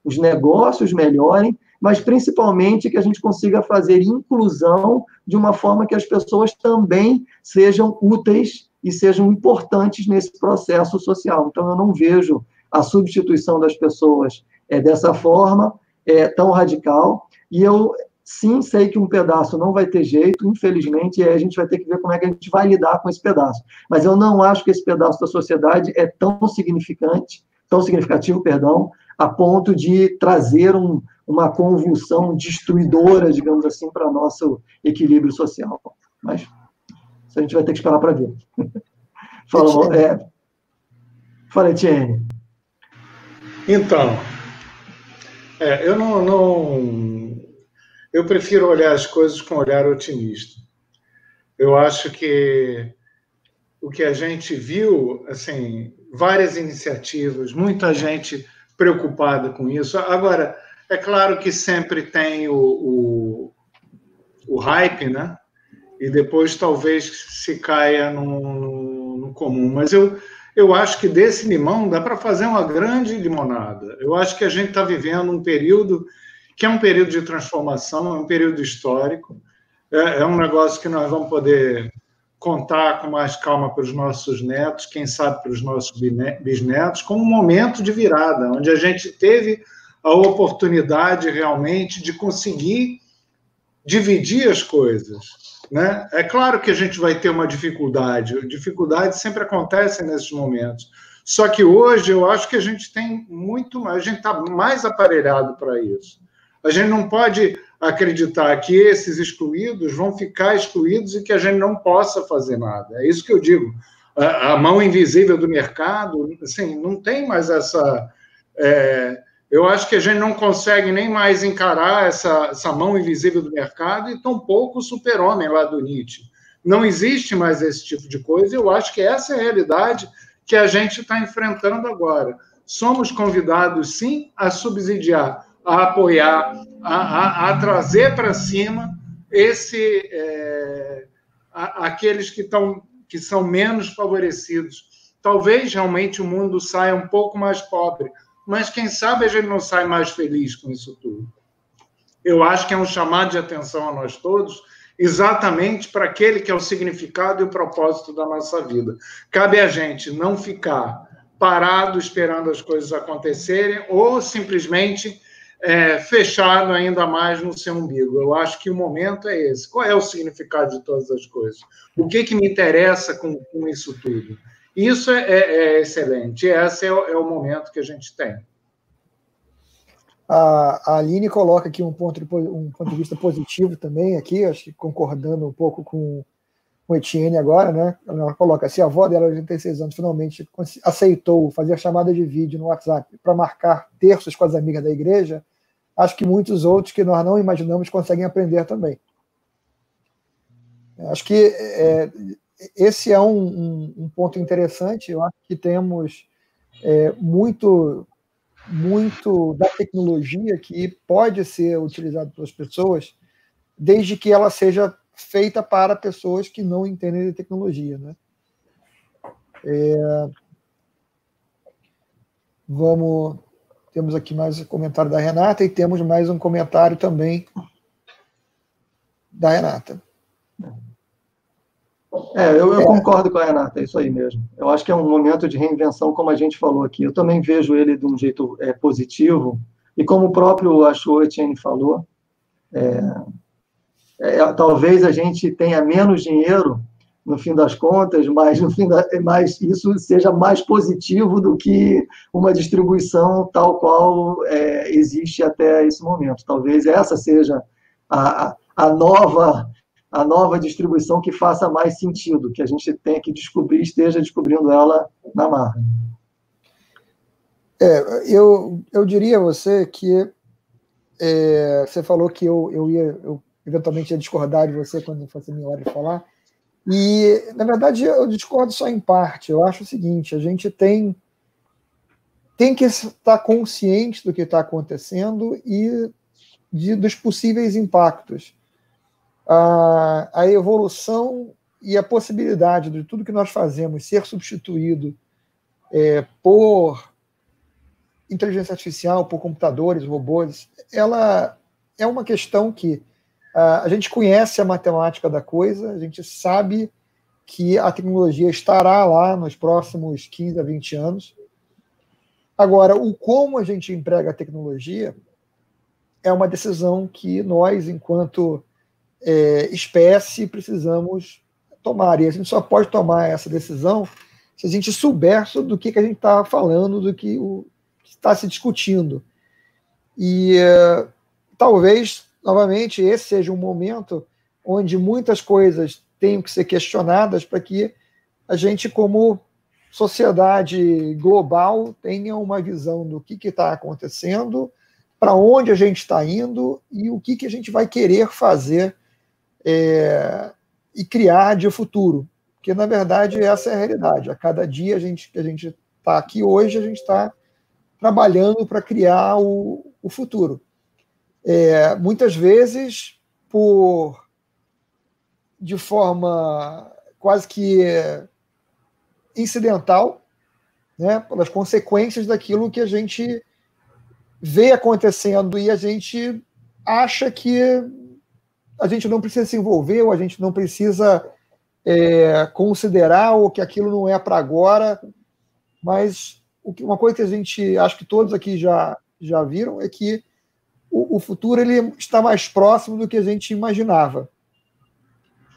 [SPEAKER 2] os negócios melhorem, mas principalmente que a gente consiga fazer inclusão de uma forma que as pessoas também sejam úteis e sejam importantes nesse processo social. Então, eu não vejo a substituição das pessoas dessa forma, tão radical, e eu, sim, sei que um pedaço não vai ter jeito, infelizmente, e aí a gente vai ter que ver como é que a gente vai lidar com esse pedaço. Mas eu não acho que esse pedaço da sociedade é tão significativo, a ponto de trazer uma convulsão destruidora, digamos assim, para nosso equilíbrio social. Mas isso a gente vai ter que esperar para ver. Fala, Etienne.
[SPEAKER 5] Então, eu prefiro olhar as coisas com um olhar otimista. Eu acho que o que a gente viu, assim, várias iniciativas, muita gente preocupada com isso. Agora, é claro que sempre tem o hype, né? E depois talvez se caia no comum. Mas eu acho que desse limão dá para fazer uma grande limonada. Eu acho que a gente está vivendo um período que é um período de transformação, é um período histórico, é um negócio que nós vamos poder contar com mais calma para os nossos netos, quem sabe para os nossos bisnetos, como um momento de virada, onde a gente teve a oportunidade realmente de conseguir dividir as coisas. né? É claro que a gente vai ter uma dificuldade. Dificuldades sempre acontecem nesses momentos. Só que hoje eu acho que a gente tem muito mais, a gente está mais aparelhado para isso. A gente não pode acreditar que esses excluídos vão ficar excluídos e que a gente não possa fazer nada. É isso que eu digo. A mão invisível do mercado, assim, não tem mais essa... eu acho que a gente não consegue nem mais encarar essa mão invisível do mercado e tampouco o super-homem lá do Nietzsche. Não existe mais esse tipo de coisa e eu acho que essa é a realidade que a gente está enfrentando agora. Somos convidados, sim, a subsidiar, a apoiar, a trazer para cima aqueles que são menos favorecidos. Talvez realmente o mundo saia um pouco mais pobre, mas quem sabe a gente não sai mais feliz com isso tudo. Eu acho que é um chamado de atenção a nós todos, exatamente para aquele que é o significado e o propósito da nossa vida. Cabe a gente não ficar parado esperando as coisas acontecerem ou simplesmente fechado ainda mais no seu umbigo. Eu acho que o momento é esse. Qual é o significado de todas as coisas? O que me interessa com isso tudo? Isso é excelente. Esse é o momento que a gente tem.
[SPEAKER 3] A Aline coloca aqui um ponto de vista positivo também, aqui, acho que concordando um pouco com o Etienne agora, né? Ela coloca, se a avó dela, de 86 anos, finalmente aceitou fazer a chamada de vídeo no WhatsApp para marcar terços com as amigas da igreja, acho que muitos outros que nós não imaginamos conseguem aprender também. Acho que esse é um ponto interessante. Eu acho que temos muito da tecnologia que pode ser utilizada pelas pessoas, desde que ela seja feita para pessoas que não entendem de tecnologia, né? Temos aqui mais um comentário da Renata e temos mais um comentário também da Renata.
[SPEAKER 2] Eu concordo com a Renata, é isso aí mesmo. Eu acho que é um momento de reinvenção, como a gente falou aqui. Eu também vejo ele de um jeito positivo, e como o próprio Etienne falou, talvez a gente tenha menos dinheiro, no fim das contas, mas isso seja mais positivo do que uma distribuição tal qual existe até esse momento. Talvez essa seja a nova distribuição que faça mais sentido, que a gente tenha que descobrir, esteja descobrindo ela na marra.
[SPEAKER 3] Eu diria a você que você falou que eu eventualmente ia discordar de você quando fosse a minha hora de falar, e, na verdade, eu discordo só em parte. Eu acho o seguinte, a gente tem que estar consciente do que está acontecendo e dos possíveis impactos. A evolução e a possibilidade de tudo que nós fazemos ser substituído por inteligência artificial, por computadores, robôs, ela é uma questão que a gente conhece a matemática da coisa, a gente sabe que a tecnologia estará lá nos próximos 15 a 20 anos. Agora, como a gente emprega a tecnologia é uma decisão que nós, enquanto espécie, precisamos tomar. E a gente só pode tomar essa decisão se a gente souber do que a gente está falando, do que está se discutindo. E talvez, novamente, esse seja um momento onde muitas coisas tenham que ser questionadas para que a gente, como sociedade global, tenha uma visão do que está acontecendo, para onde a gente está indo e o que a gente vai querer fazer e criar de futuro. Porque, na verdade, essa é a realidade. A cada dia que a gente está aqui hoje, a gente está trabalhando para criar o futuro. Muitas vezes de forma quase que incidental, né, pelas consequências daquilo que a gente vê acontecendo e a gente acha que a gente não precisa se envolver, ou a gente não precisa considerar, ou que aquilo não é para agora. Mas uma coisa que a gente, acho que todos aqui já viram, é que o futuro ele está mais próximo do que a gente imaginava.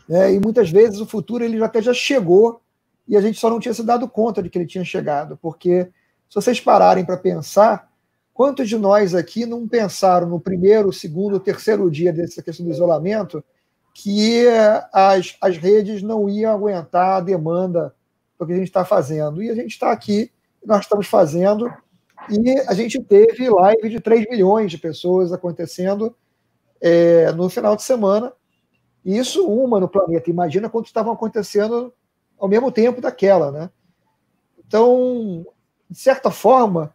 [SPEAKER 3] né? E muitas vezes o futuro ele até já chegou e a gente só não tinha se dado conta de que ele tinha chegado, porque se vocês pararem para pensar, quantos de nós aqui não pensaram no primeiro, segundo, terceiro dia dessa questão do isolamento que as redes não iam aguentar a demanda do que a gente está fazendo? E a gente está aqui, nós estamos fazendo, e a gente teve live de 3 milhões de pessoas acontecendo no final de semana, e isso uma no planeta. Imagina quantos estavam acontecendo ao mesmo tempo daquela, né? Então, de certa forma,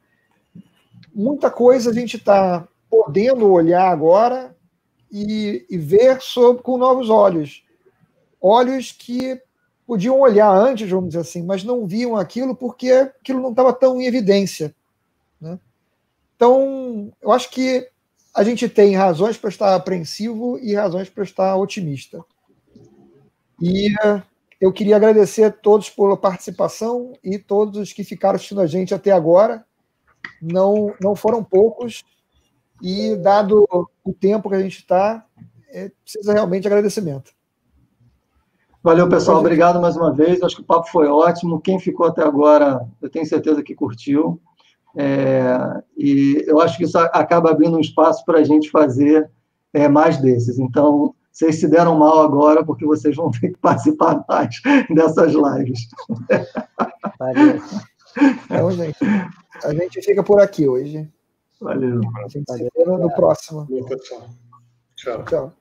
[SPEAKER 3] muita coisa a gente está podendo olhar agora e ver com novos olhos. Olhos que podiam olhar antes, vamos dizer assim, mas não viam aquilo porque aquilo não estava tão em evidência, né? Então, eu acho que a gente tem razões para estar apreensivo e razões para estar otimista. E eu queria agradecer a todos pela participação e todos os que ficaram assistindo a gente até agora. Não foram poucos, e dado o tempo que a gente está, precisa realmente de agradecimento.
[SPEAKER 2] Valeu, pessoal. Obrigado mais uma vez. Acho que o papo foi ótimo. Quem ficou até agora, eu tenho certeza que curtiu. E eu acho que isso acaba abrindo um espaço para a gente fazer mais desses. Então, vocês se deram mal agora, porque vocês vão ter que participar mais dessas lives.
[SPEAKER 7] Valeu.
[SPEAKER 3] Então, gente, a gente fica por aqui hoje.
[SPEAKER 2] Valeu.
[SPEAKER 3] A gente se vê no próximo.
[SPEAKER 5] Tchau.
[SPEAKER 3] Tchau.